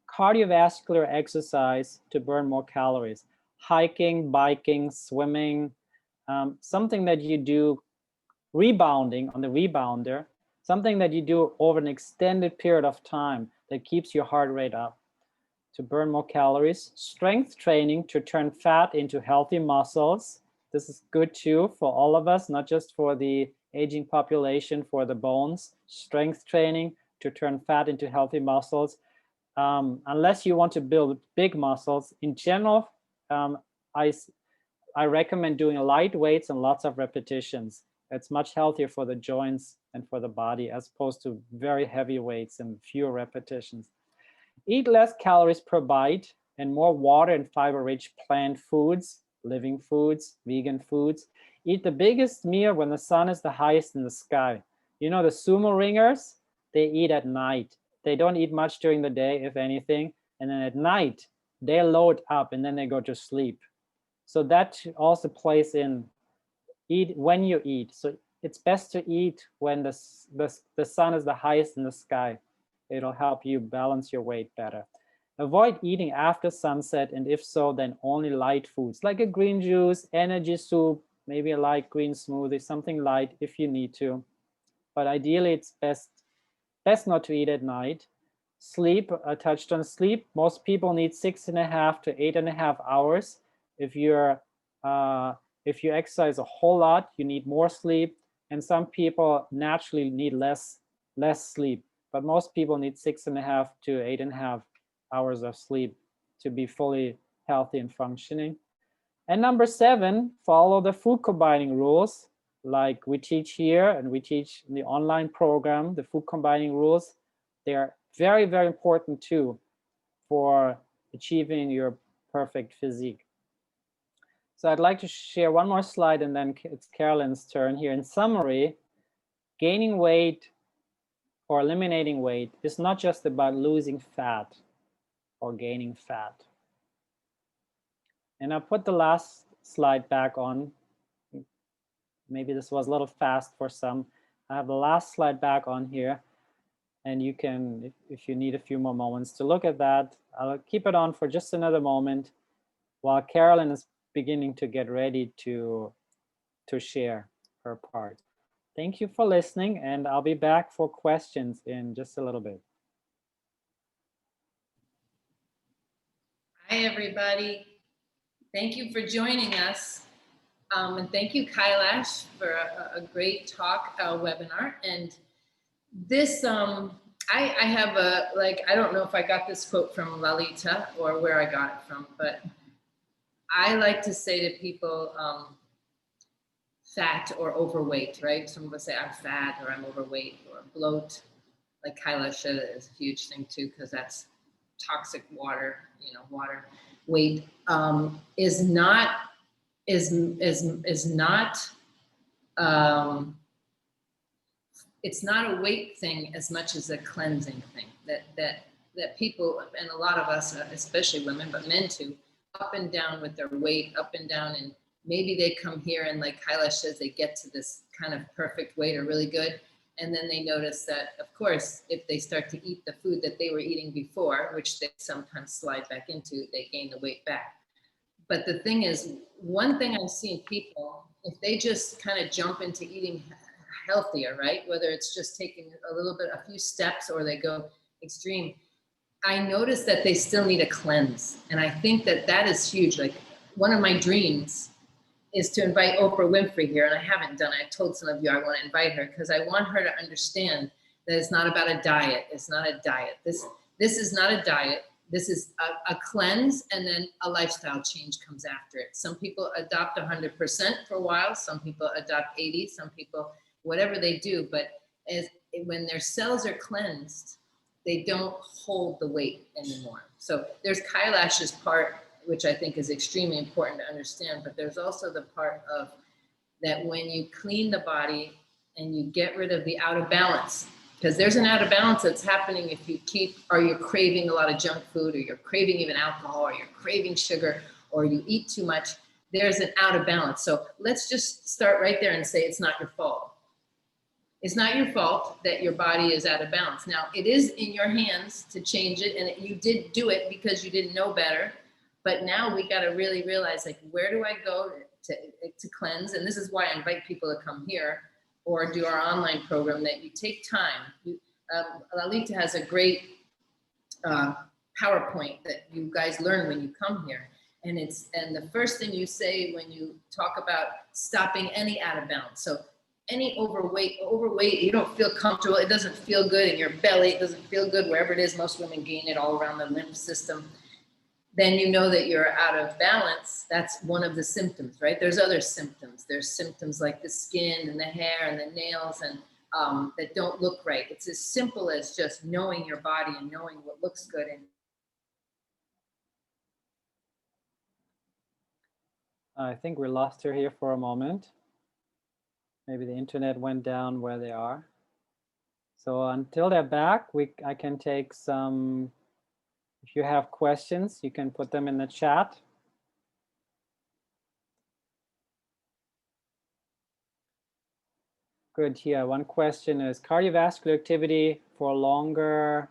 cardiovascular exercise to burn more calories. Hiking, biking, swimming, something that you do rebounding on the rebounder, something that you do over an extended period of time that keeps your heart rate up to burn more calories. Strength training to turn fat into healthy muscles. This is good too for all of us, not just for the aging population, for the bones. Strength training to turn fat into healthy muscles. Unless you want to build big muscles, in general, I recommend doing light weights and lots of repetitions. It's much healthier for the joints and for the body, as opposed to very heavy weights and fewer repetitions. Eat less calories per bite. and more water and fiber-rich plant foods, living foods, vegan foods. Eat the biggest meal when the sun is the highest in the sky. You know, the sumo ringers, they eat at night. They don't eat much during the day, if anything. And then at night, they load up and then they go to sleep. So that also plays in, eat when you eat. So it's best to eat when the sun is the highest in the sky. It'll help you balance your weight better. Avoid eating after sunset, and if so, then only light foods like a green juice, energy soup, maybe a light green smoothie, something light if you need to. But ideally, it's best not to eat at night. Sleep, I touched on sleep. Most people need 6.5 to 8.5 hours. If you exercise a whole lot, you need more sleep. And some people naturally need less sleep. But most people need 6.5 to 8.5 hours of sleep to be fully healthy and functioning. And number 7, follow the food combining rules, like we teach here and we teach in the online program. The food combining rules, they are very, very important too for achieving your perfect physique. So I'd like to share one more slide, and then it's Carolyn's turn here. In summary, gaining weight or eliminating weight is not just about losing fat or gaining fat. And I'll put the last slide back on. Maybe this was a little fast for some. I have the last slide back on here. And you can, if you need a few more moments to look at that, I'll keep it on for just another moment while Carolyn is beginning to get ready to share her part. Thank you for listening, and I'll be back for questions in just a little bit. Hi, everybody. Thank you for joining us. And thank you, Kailash, for a great talk webinar. And this, I have I don't know if I got this quote from Lalita or where I got it from, but I like to say to people, fat or overweight, right? Some of us say I'm fat or I'm overweight or bloat. Like Kailash said, it's a huge thing too, because that's toxic water, water weight is not it's not a weight thing as much as a cleansing thing that people, and a lot of us, especially women, but men too, up and down with their weight, up and down, and maybe they come here and like Kailash says, they get to this kind of perfect weight or really good. And then they notice that, of course, if they start to eat the food that they were eating before, which they sometimes slide back into, they gain the weight back. But the thing is, one thing I've seen people, if they just kind of jump into eating healthier, right? Whether it's just taking a few steps, or they go extreme, I notice that they still need a cleanse. And I think that is huge. Like, one of my dreams is to invite Oprah Winfrey here, and I haven't done it. I told some of you I want to invite her because I want her to understand that it's not about a diet. It's not a diet. This is not a diet. This is a cleanse, and then a lifestyle change comes after it. Some people adopt 100% for a while. Some people adopt 80. Some people, whatever they do. But when their cells are cleansed, they don't hold the weight anymore. So there's Kailash's part, which I think is extremely important to understand, but there's also the part of that when you clean the body and you get rid of the out of balance, because there's an out of balance that's happening if you or you're craving a lot of junk food, or you're craving even alcohol, or you're craving sugar, or you eat too much, there's an out of balance. So let's just start right there and say it's not your fault. It's not your fault that your body is out of balance. Now, it is in your hands to change it, and you did do it because you didn't know better. But now we got to really realize, like, where do I go to cleanse? And this is why I invite people to come here or do our online program, that you take time. Lalita has a great PowerPoint that you guys learn when you come here. And the first thing you say when you talk about stopping any out of balance. So any overweight, you don't feel comfortable. It doesn't feel good in your belly. It doesn't feel good wherever it is. Most women gain it all around the lymph system. Then you know that you're out of balance. That's one of the symptoms, right? There's other symptoms. There's symptoms like the skin and the hair and the nails and that don't look right. It's as simple as just knowing your body and knowing what looks good. And I think we lost her here for a moment. Maybe the internet went down where they are. So until they're back, I can take some, if you have questions, you can put them in the chat. Good, here, one question is cardiovascular activity for longer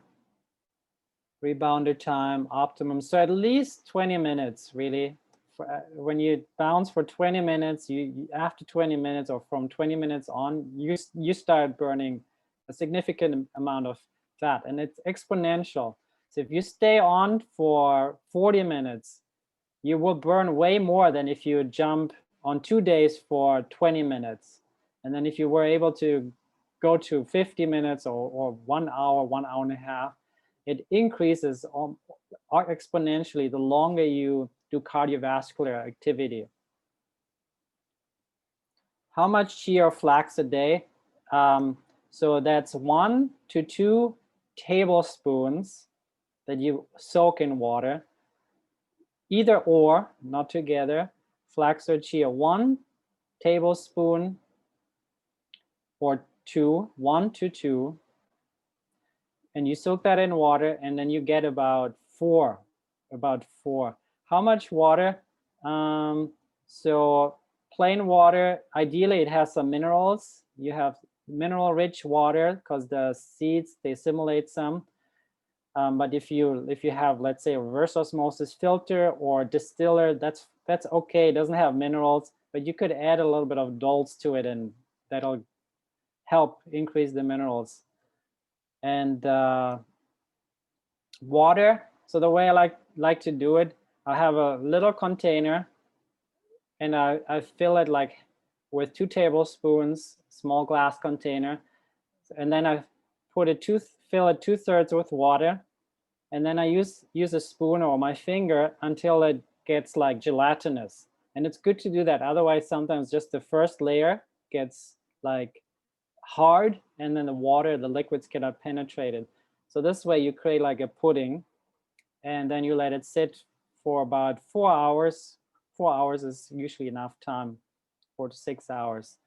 rebounder time, optimum. So at least 20 minutes, really. When you bounce for 20 minutes, after 20 minutes or from 20 minutes on, you start burning a significant amount of fat, and it's exponential. So if you stay on for 40 minutes, you will burn way more than if you jump on 2 days for 20 minutes. And then if you were able to go to 50 minutes or 1 hour, 1 hour and a half, it increases exponentially the longer you do cardiovascular activity. How much chia or flax a day? So that's 1 to 2 tablespoons that you soak in water. Either or, not together, flax or chia, 1 tablespoon or 2, 1 to 2. And you soak that in water, and then you get about 4. How much water? So plain water, ideally it has some minerals. You have mineral-rich water because the seeds, they assimilate some. But if you have, let's say, a reverse osmosis filter or distiller, that's okay. It doesn't have minerals, but you could add a little bit of salts to it, and that'll help increase the minerals. And water. So the way I like to do it, I have a little container, and I fill it like with 2 tablespoons, small glass container, and then I put it fill it 2/3 with water, and then I use a spoon or my finger until it gets like gelatinous. And it's good to do that. Otherwise, sometimes just the first layer gets like hard, and then the liquids cannot penetrate it. So this way you create like a pudding, and then you let it sit for about 4 hours. 4 hours is usually enough time, 4 to 6 hours.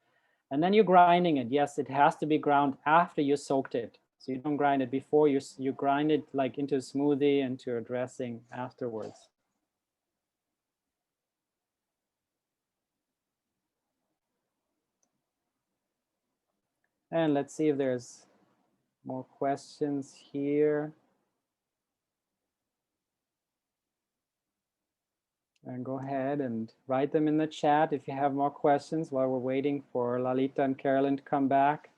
And then you're grinding it. Yes, it has to be ground after you soaked it. So you don't grind it before, you grind it like into a smoothie, into a dressing afterwards. And let's see if there's more questions here. And go ahead and write them in the chat if you have more questions while we're waiting for Lalita and Carolyn to come back.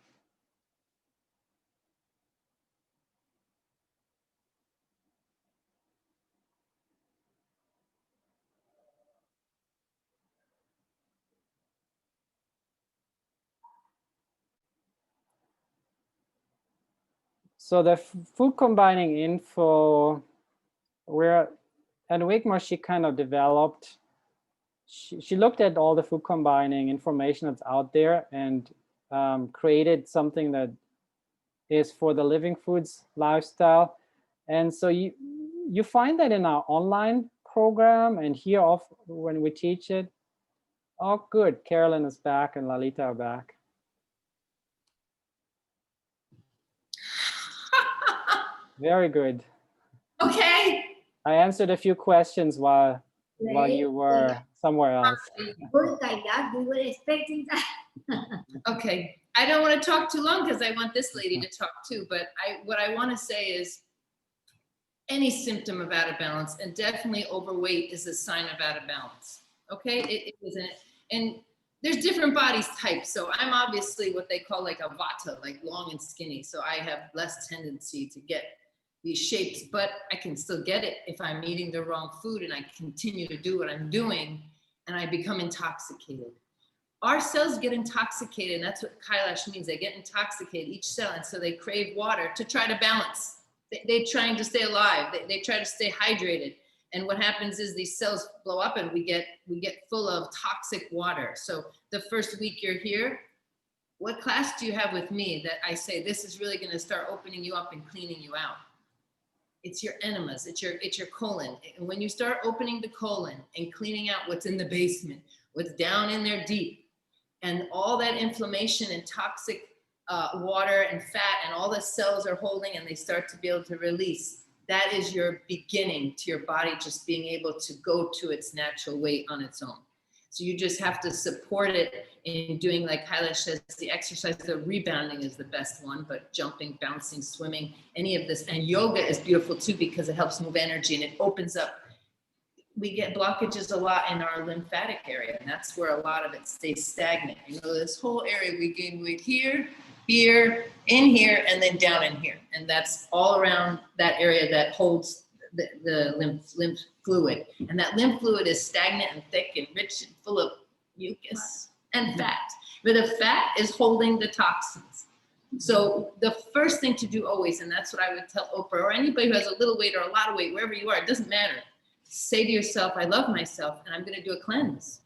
So the food combining info, at Wigmore, she kind of developed, she looked at all the food combining information that's out there and created something that is for the Living Foods lifestyle. And so you find that in our online program and here when we teach it. Oh, good. Carolyn is back and Lalita are back. Very good. Okay. I answered a few questions while you were somewhere else. Good like that. We were expecting that. Okay. I don't want to talk too long because I want this lady to talk too. But what I want to say is any symptom of out of balance, and definitely overweight, is a sign of out of balance. Okay. It isn't. And there's different body types. So I'm obviously what they call like a vata, like long and skinny. So I have less tendency to get these shapes, but I can still get it if I'm eating the wrong food and I continue to do what I'm doing and I become intoxicated. Our cells get intoxicated, and that's what Kailash means. They get intoxicated, each cell, and so they crave water to try to balance. They're trying to stay alive. They try to stay hydrated. And what happens is these cells blow up and we get full of toxic water. So the first week you're here, what class do you have with me that I say, this is really gonna start opening you up and cleaning you out? It's your enemas, it's your colon. And when you start opening the colon and cleaning out what's in the basement, what's down in there deep, and all that inflammation and toxic water and fat and all the cells are holding and they start to be able to release, that is your beginning to your body just being able to go to its natural weight on its own. So you just have to support it in doing, like Kailash says, the exercise. The rebounding is the best one, but jumping, bouncing, swimming, any of this. And yoga is beautiful too, because it helps move energy and it opens up. We get blockages a lot in our lymphatic area, and that's where a lot of it stays stagnant. You know, this whole area, we gain weight here, here, in here, and then down in here. And that's all around that area that holds the lymph fluid. And that lymph fluid is stagnant and thick and rich and full of mucus and fat. But the fat is holding the toxins. So the first thing to do always, and that's what I would tell Oprah or anybody who has a little weight or a lot of weight, wherever you are, it doesn't matter. Say to yourself, I love myself and I'm going to do a cleanse.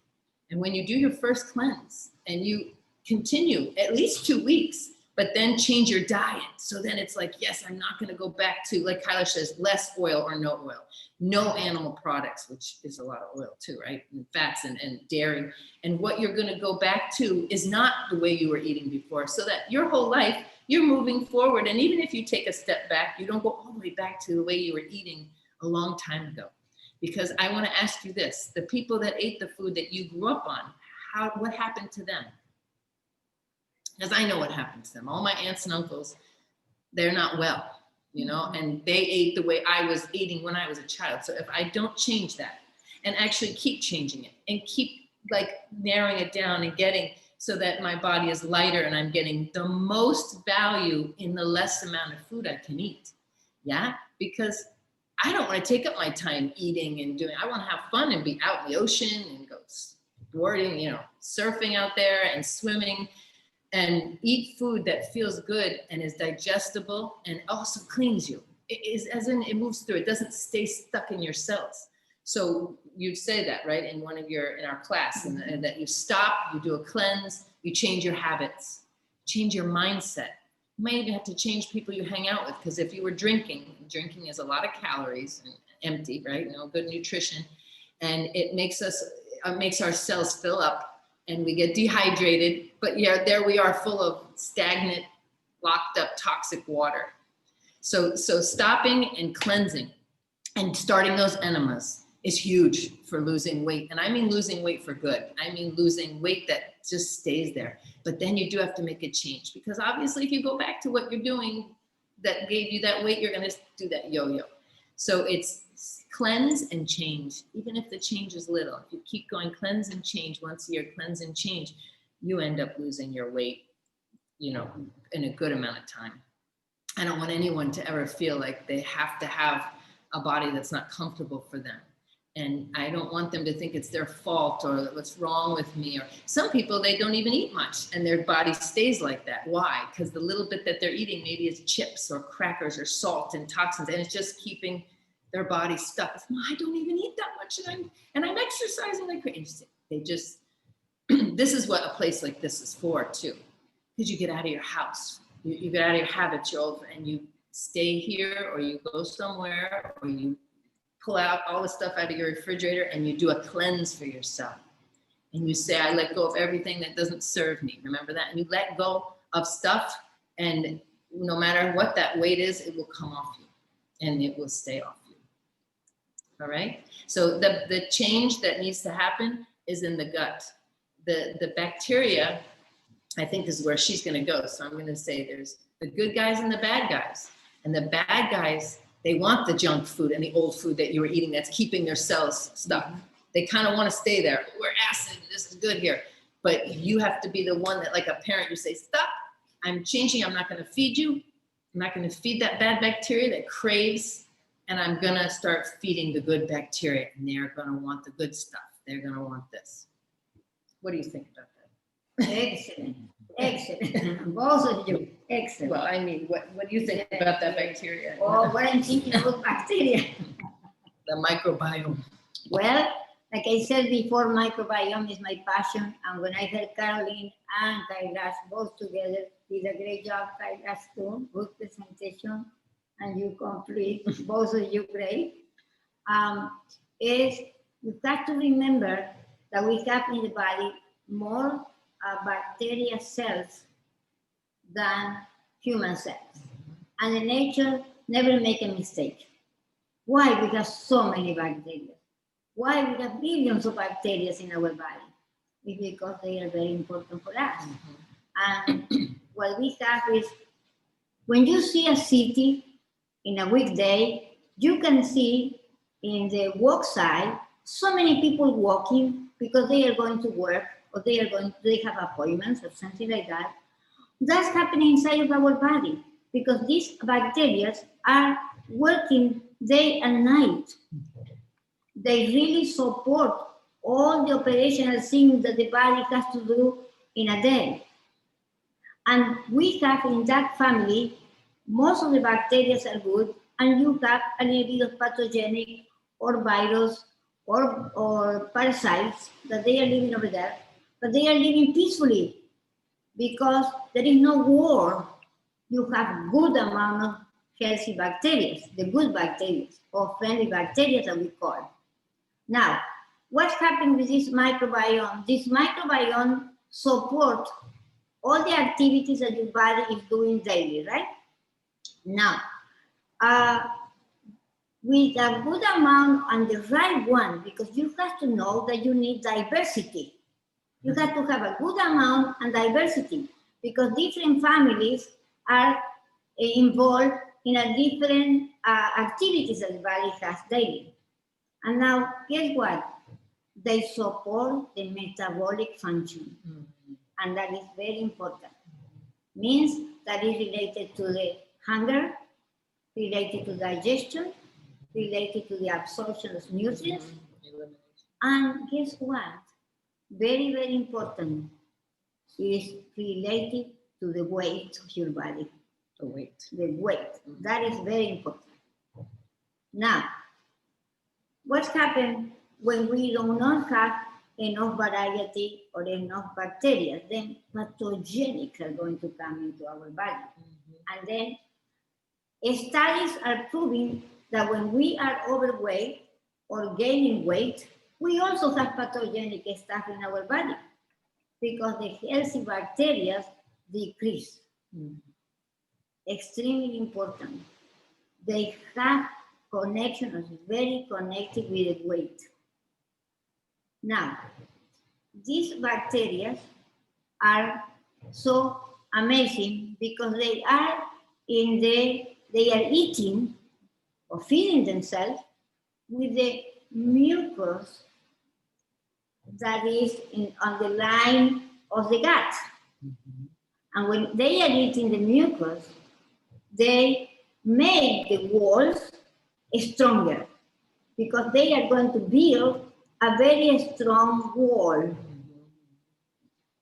And when you do your first cleanse and you continue at least 2 weeks, but then change your diet. So then it's like, yes, I'm not going to go back to, like Kailash says, less oil or no oil, no animal products, which is a lot of oil too, right? And fats and dairy. And what you're going to go back to is not the way you were eating before, so that your whole life you're moving forward. And even if you take a step back, you don't go all the way back to the way you were eating a long time ago. Because I want to ask you this, the people that ate the food that you grew up on, what happened to them? Because I know what happened to them. All my aunts and uncles, they're not well, you know, and they ate the way I was eating when I was a child. So if I don't change that and actually keep changing it and keep like narrowing it down and getting so that my body is lighter and I'm getting the most value in the less amount of food I can eat. Yeah, because I don't want to take up my time eating and doing, I want to have fun and be out in the ocean and go boarding, you know, surfing out there and swimming. And eat food that feels good and is digestible and also cleans you. It is, as in, it moves through. It doesn't stay stuck in your cells. So you say that, right, in our class, and that you stop, you do a cleanse, you change your habits, change your mindset. You might even have to change people you hang out with, because if you were drinking is a lot of calories and empty, right? No good nutrition, and it makes our cells fill up. And we get dehydrated, but yeah, there we are full of stagnant, locked up toxic water. So stopping and cleansing and starting those enemas is huge for losing weight. And I mean losing weight for good. I mean losing weight that just stays there. But then you do have to make a change, because obviously if you go back to what you're doing that gave you that weight, you're gonna do that yo-yo. So it's cleanse and change, even if the change is little. If you keep going cleanse and change once a year, cleanse and change, you end up losing your weight, you know, in a good amount of time. I don't want anyone to ever feel like they have to have a body that's not comfortable for them. And I don't want them to think it's their fault or what's wrong with me. Or some people, they don't even eat much and their body stays like that. Why? Because the little bit that they're eating maybe is chips or crackers or salt and toxins, and it's just keeping their body stuck. It's, I don't even eat that much, and I'm exercising like crazy. They just, this is what a place like this is for too, because you get out of your house, you get out of your habits, and you stay here, or you go somewhere, or you pull out all the stuff out of your refrigerator and you do a cleanse for yourself. And you say, I let go of everything that doesn't serve me. Remember that? And you let go of stuff, and no matter what that weight is, it will come off you and it will stay off. All right. So the change that needs to happen is in the gut. The bacteria, I think this is where she's going to go. So I'm going to say there's the good guys and the bad guys. And the bad guys, they want the junk food and the old food that you were eating that's keeping their cells stuck. They kind of want to stay there. We're acid. This is good here. But you have to be the one that, like a parent, you say, stop. I'm changing. I'm not going to feed you. I'm not going to feed that bad bacteria that craves. And I'm going to start feeding the good bacteria, and they're going to want the good stuff. They're going to want this. What do you think about that? Excellent. Excellent. Both of you. Excellent. Well, I mean, what do you think about that bacteria? Oh, what I'm thinking about bacteria. The microbiome. Well, like I said before, microbiome is my passion. And when I heard Caroline and Kailash both together, did a great job. Kailash too. Good presentation. and you complete, both of you great, is you got to remember that we have in the body more bacteria cells than human cells. And the nature never make a mistake. Why we have so many bacteria? Why we have billions of bacteria in our body? It's because they are very important for us. And what we have is, when you see a city in a weekday, you can see in the walk side so many people walking because they are going to work or they have appointments or something like that. That's happening inside of our body because these bacteria are working day and night. They really support all the operational things that the body has to do in a day. And we have in that family, most of the bacteria are good, and you have a little bit of pathogenic or virus or parasites that they are living over there, but they are living peacefully because there is no war. You have good amount of healthy bacteria, the good bacteria, or friendly bacteria that we call. Now, what's happening with this microbiome? This microbiome supports all the activities that your body is doing daily, right? Now, with a good amount and the right one, because you have to know that you need diversity. You have to have a good amount and diversity because different families are involved in a different activities that the body has daily. And now, guess what? They support the metabolic function. And that is very important. Means that is related to the hunger, related to digestion, related to the absorption of nutrients. And guess what? Very, very important is related to the weight of your body. The weight. The weight. That is very important. Now, what's happened when we do not have enough variety or enough bacteria? Then pathogenic are going to come into our body. And then studies are proving that when we are overweight or gaining weight, we also have pathogenic stuff in our body because the healthy bacteria decrease. Extremely important. They have connection, very connected with the weight. Now, these bacteria are so amazing because they are eating or feeding themselves with the mucus that is on the line of the gut. And when they are eating the mucus, they make the walls stronger because they are going to build a very strong wall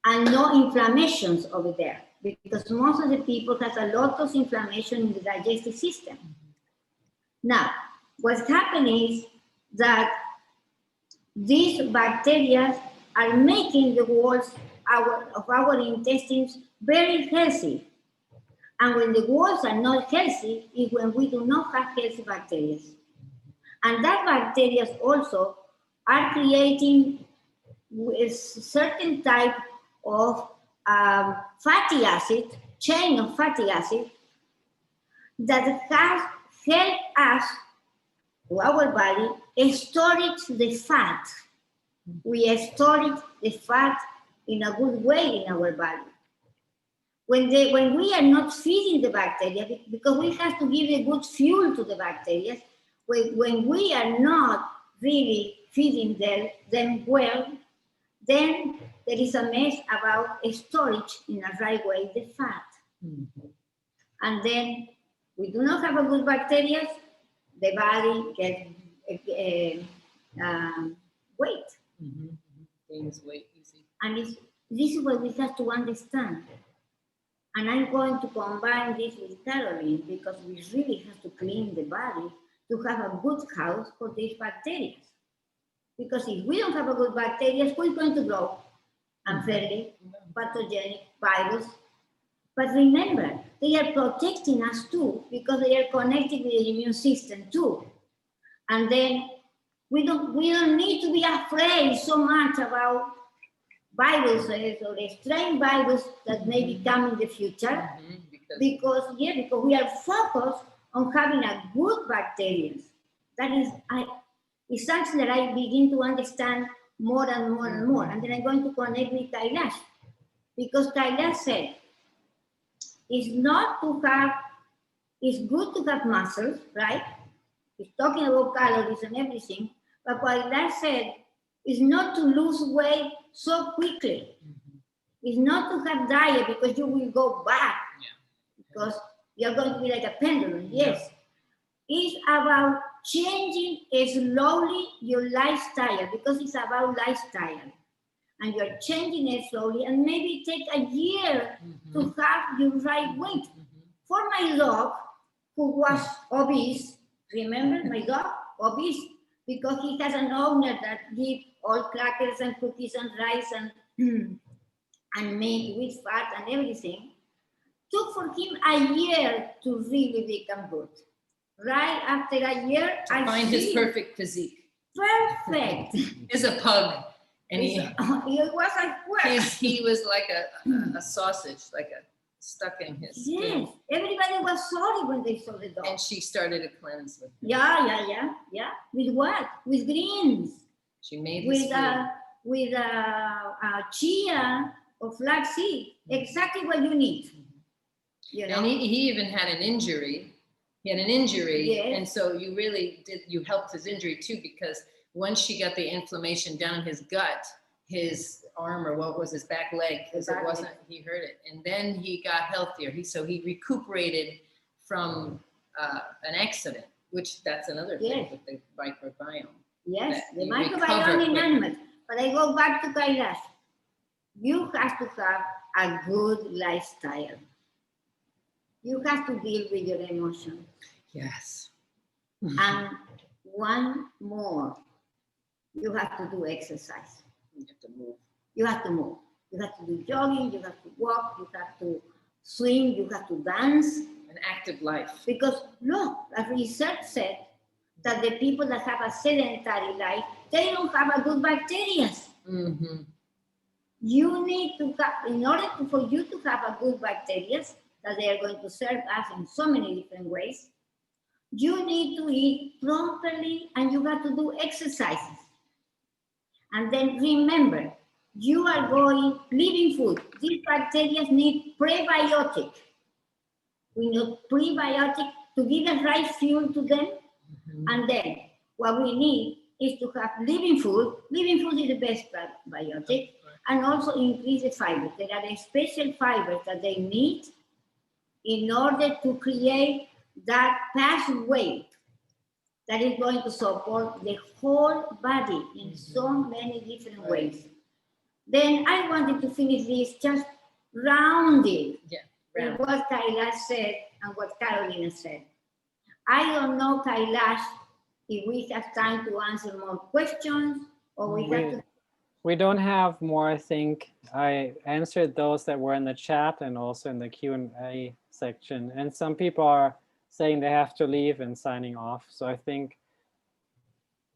and no inflammations over there because most of the people have a lot of inflammation in the digestive system. Now, what's happening is that these bacteria are making the walls of our intestines very healthy. And when the walls are not healthy, is when we do not have healthy bacteria. And that bacteria also are creating a certain type of fatty acid, chain of fatty acid, that has helped us, our body, storage the fat. We store the fat in a good way in our body. When we are not feeding the bacteria, because we have to give a good fuel to the bacteria, when we are not really feeding them well, then there is a mess about storage in a right way, the fat. And then we do not have a good bacteria, the body gets weight. Gains weight easy. And this is what we have to understand. And I'm going to combine this with Calorie because we really have to clean the body to have a good house for these bacteria. Because if we don't have a good bacteria, who is going to grow? Unfairly, pathogenic, virus. But remember, they are protecting us too, because they are connected with the immune system too. And then we don't need to be afraid so much about viruses or the strange virus that may become in the future, because we are focused on having a good bacteria. That is something that I begin to understand more and more and more. And then I'm going to connect with Kailash, because Kailash said, it's good to have muscles, right? He's talking about calories and everything, but Kailash said, is not to lose weight so quickly. It's not to have diet because you will go back, because you're going to be like a pendulum. Yes. It's about changing slowly your lifestyle, because it's about lifestyle. And you're changing it slowly, and maybe take a year to have your right weight. For my dog, who was obese, remember my dog, obese, because he has an owner that gives all crackers and cookies and rice and meat with fat and everything. Took for him a year to really become good. Right after a year, I find his perfect physique. Perfect. He's a pug, and he was like he was like a sausage, like a stuck in his skin. Yes, everybody was sorry when they saw the dog. And she started a cleanse with him. Yeah. With what? With greens. She made with chia or flaxseed. Exactly what you need. You know? And he even had an injury. He had an injury, yes. And so you helped his injury too, because once she got the inflammation down his gut, his arm, or what was his back leg, because it wasn't, he hurt it. And then he got healthier. He recuperated from an accident, which that's another thing with the microbiome. Yes, the microbiome in animals. But I go back to Kailash. You have to have a good lifestyle. You have to deal with your emotions. Yes. And one more, you have to do exercise. You have to move. You have to move. You have to do jogging, you have to walk, you have to swim, you have to dance. An active life. Because look, the research said that the people that have a sedentary life, they don't have a good bacteria. You need to have, in order for you to have a good bacteria, that they are going to serve us in so many different ways, you need to eat properly and you have to do exercises. And then remember, you are living food. These bacteria need prebiotic. We need prebiotic to give the right fuel to them. And then what we need is to have living food. Living food is the best biotic, and also increase the fiber. There are special fibers that they need in order to create that pathway that is going to support the whole body in so many different ways. Then I wanted to finish this just rounded with what Kailash said and what Carolina said. I don't know, Kailash, if we have time to answer more questions, or we don't have more. I think I answered those that were in the chat and also in the Q&A section. And some people are saying they have to leave and signing off. So I think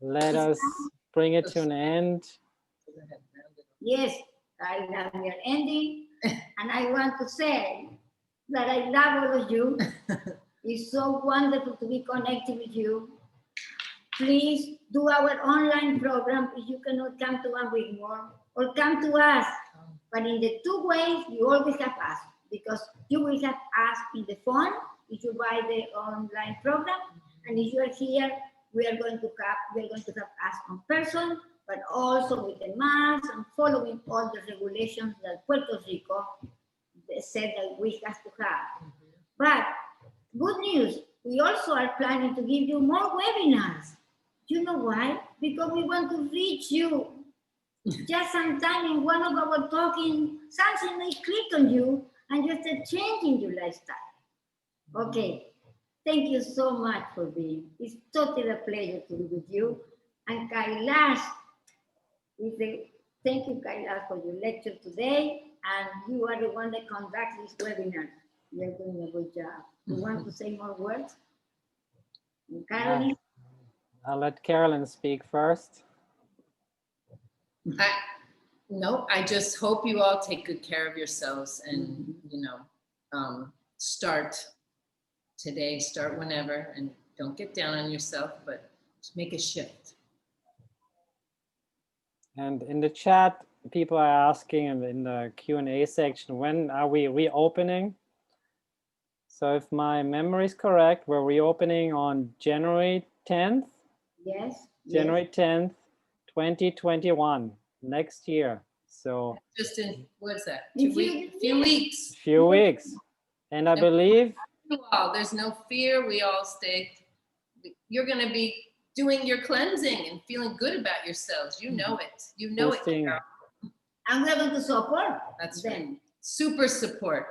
let us bring it to an end. Yes, we are ending. And I want to say that I love all of you. It's so wonderful to be connected with you. Please do our online program if you cannot come to 1 week more, or come to us. But in the two ways, you always have us, because you will have us in the phone if you buy the online program, and if you are here, we are going to have us on person, but also with the mask and following all the regulations that Puerto Rico said that we have to have. But good news, we also are planning to give you more webinars. You know why? Because we want to reach you. Just sometime in one of our talking, something may click on you and you start changing your lifestyle. Okay, thank you so much for being. It's totally a pleasure to be with you. And Kailash, thank you, Kailash, for your lecture today. And you are the one that conducts this webinar. You're doing a good job. You want to say more words? Caroline? I'll let Carolyn speak first. No, I just hope you all take good care of yourselves and, start today, start whenever, and don't get down on yourself, but just make a shift. And in the chat, people are asking in the Q&A section, when are we reopening? So if my memory is correct, we're reopening on January 10th? Yes. January 10th, 2021, next year. So just in, what's that? In 2 weeks, few weeks. Few weeks. And I believe There's no fear. We all stay. You're going to be doing your cleansing and feeling good about yourselves. You know it. You know it. Carol. And we're going to support. That's them. right. Super support.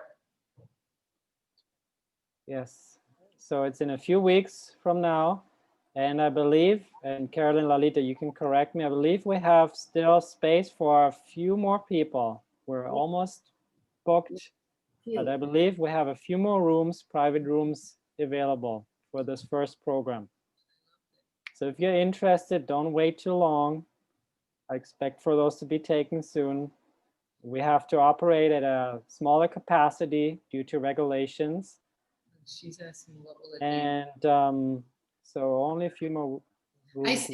Yes. So it's in a few weeks from now. And I believe, and Carolyn, Lalita, you can correct me, I believe we have still space for a few more people. We're almost booked, but I believe we have a few more rooms, private rooms available for this first program. So if you're interested, don't wait too long. I expect for those to be taken soon. We have to operate at a smaller capacity due to regulations. She's asking what will it be? And so only a few more rooms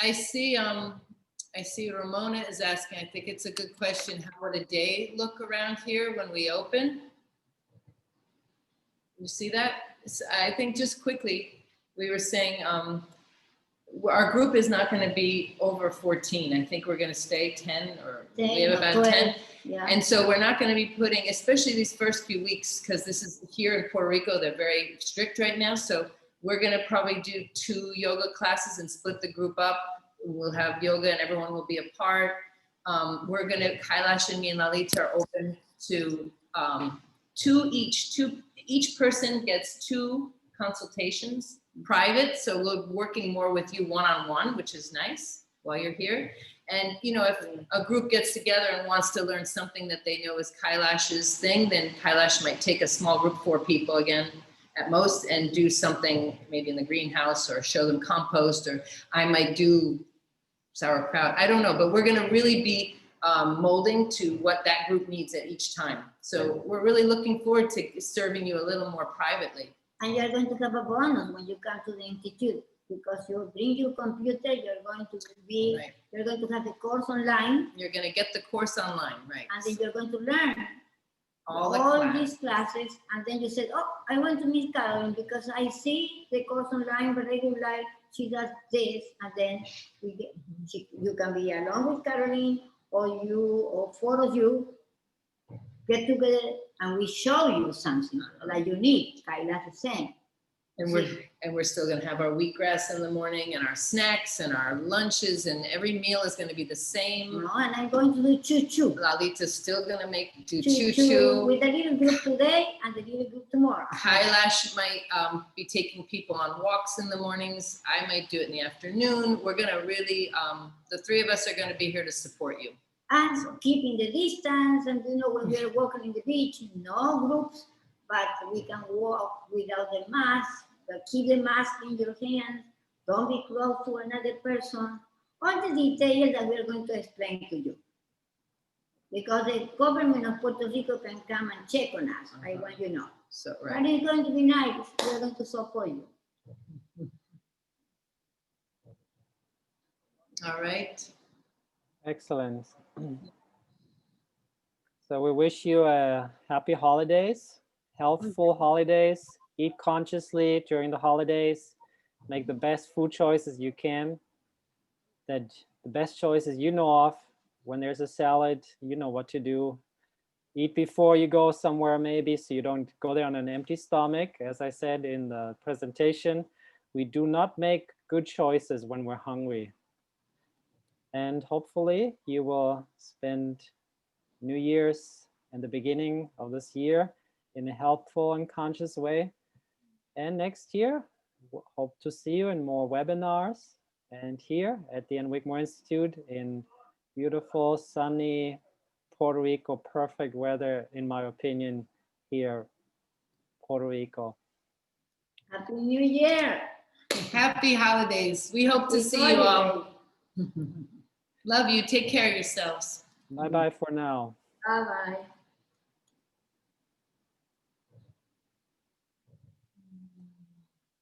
I see Ramona is asking, I think it's a good question. How would a day look around here when we open? You see that? I think just quickly, we were saying our group is not going to be over 14. I think we're going to stay 10 or 10, we have about 12, 10. Yeah. And so we're not going to be putting, especially these first few weeks, because this is here in Puerto Rico, they're very strict right now. So we're going to probably do 2 yoga classes and split the group up. We'll have yoga and everyone will be apart. We're going to, Kailash and me and Lalita are open to 2 each. Each person gets 2 consultations, private. So we're working more with you one-on-one, which is nice while you're here. And, if a group gets together and wants to learn something that they know is Kailash's thing, then Kailash might take a small group, 4 people again at most, and do something maybe in the greenhouse or show them compost, or I might do sauerkraut. I don't know, but we're going to really be molding to what that group needs at each time. So we're really looking forward to serving you a little more privately. And you're going to have a bonus when you come to the institute, because you bring your computer, you're going to have a course online. You're going to get the course online, right? And then you're going to learn all these classes. And then you said, oh, I want to meet Caroline because I see the course online, but I would like, she does this. And then you can be along with Caroline, or 4 of you get together and we show you something that you need, Kailash is saying. And we're still going to have our wheatgrass in the morning and our snacks and our lunches, and every meal is going to be the same. No, and I'm going to do choo-choo. Lalita's still going to do choo-choo with a little group today and a little group tomorrow. Kailash might be taking people on walks in the mornings. I might do it in the afternoon. We're going to really, the 3 of us are going to be here to support you. And keeping the distance, and when we're walking in the beach, no groups, but we can walk without the mask, but keep the mask in your hands, don't be close to another person, all the details that we're going to explain to you. Because the government of Puerto Rico can come and check on us, I want you to know. So, right. But it's going to be nice, we're going to support you. All right. Excellent. So we wish you a happy holidays, healthful holidays, eat consciously during the holidays, make the best food choices you can, that the best choices you know of. When there's a salad, you know what to do. Eat before you go somewhere maybe, so you don't go there on an empty stomach. As I said in the presentation, we do not make good choices when we're hungry. And hopefully you will spend New Year's and the beginning of this year in a helpful and conscious way. And next year, we'll hope to see you in more webinars and here at the Ann Wigmore Institute in beautiful, sunny Puerto Rico, perfect weather, in my opinion, here Puerto Rico. Happy New Year. Happy holidays. We hope to Happy see you all. holiday. Love you. Take care of yourselves. Bye-bye for now. Bye-bye.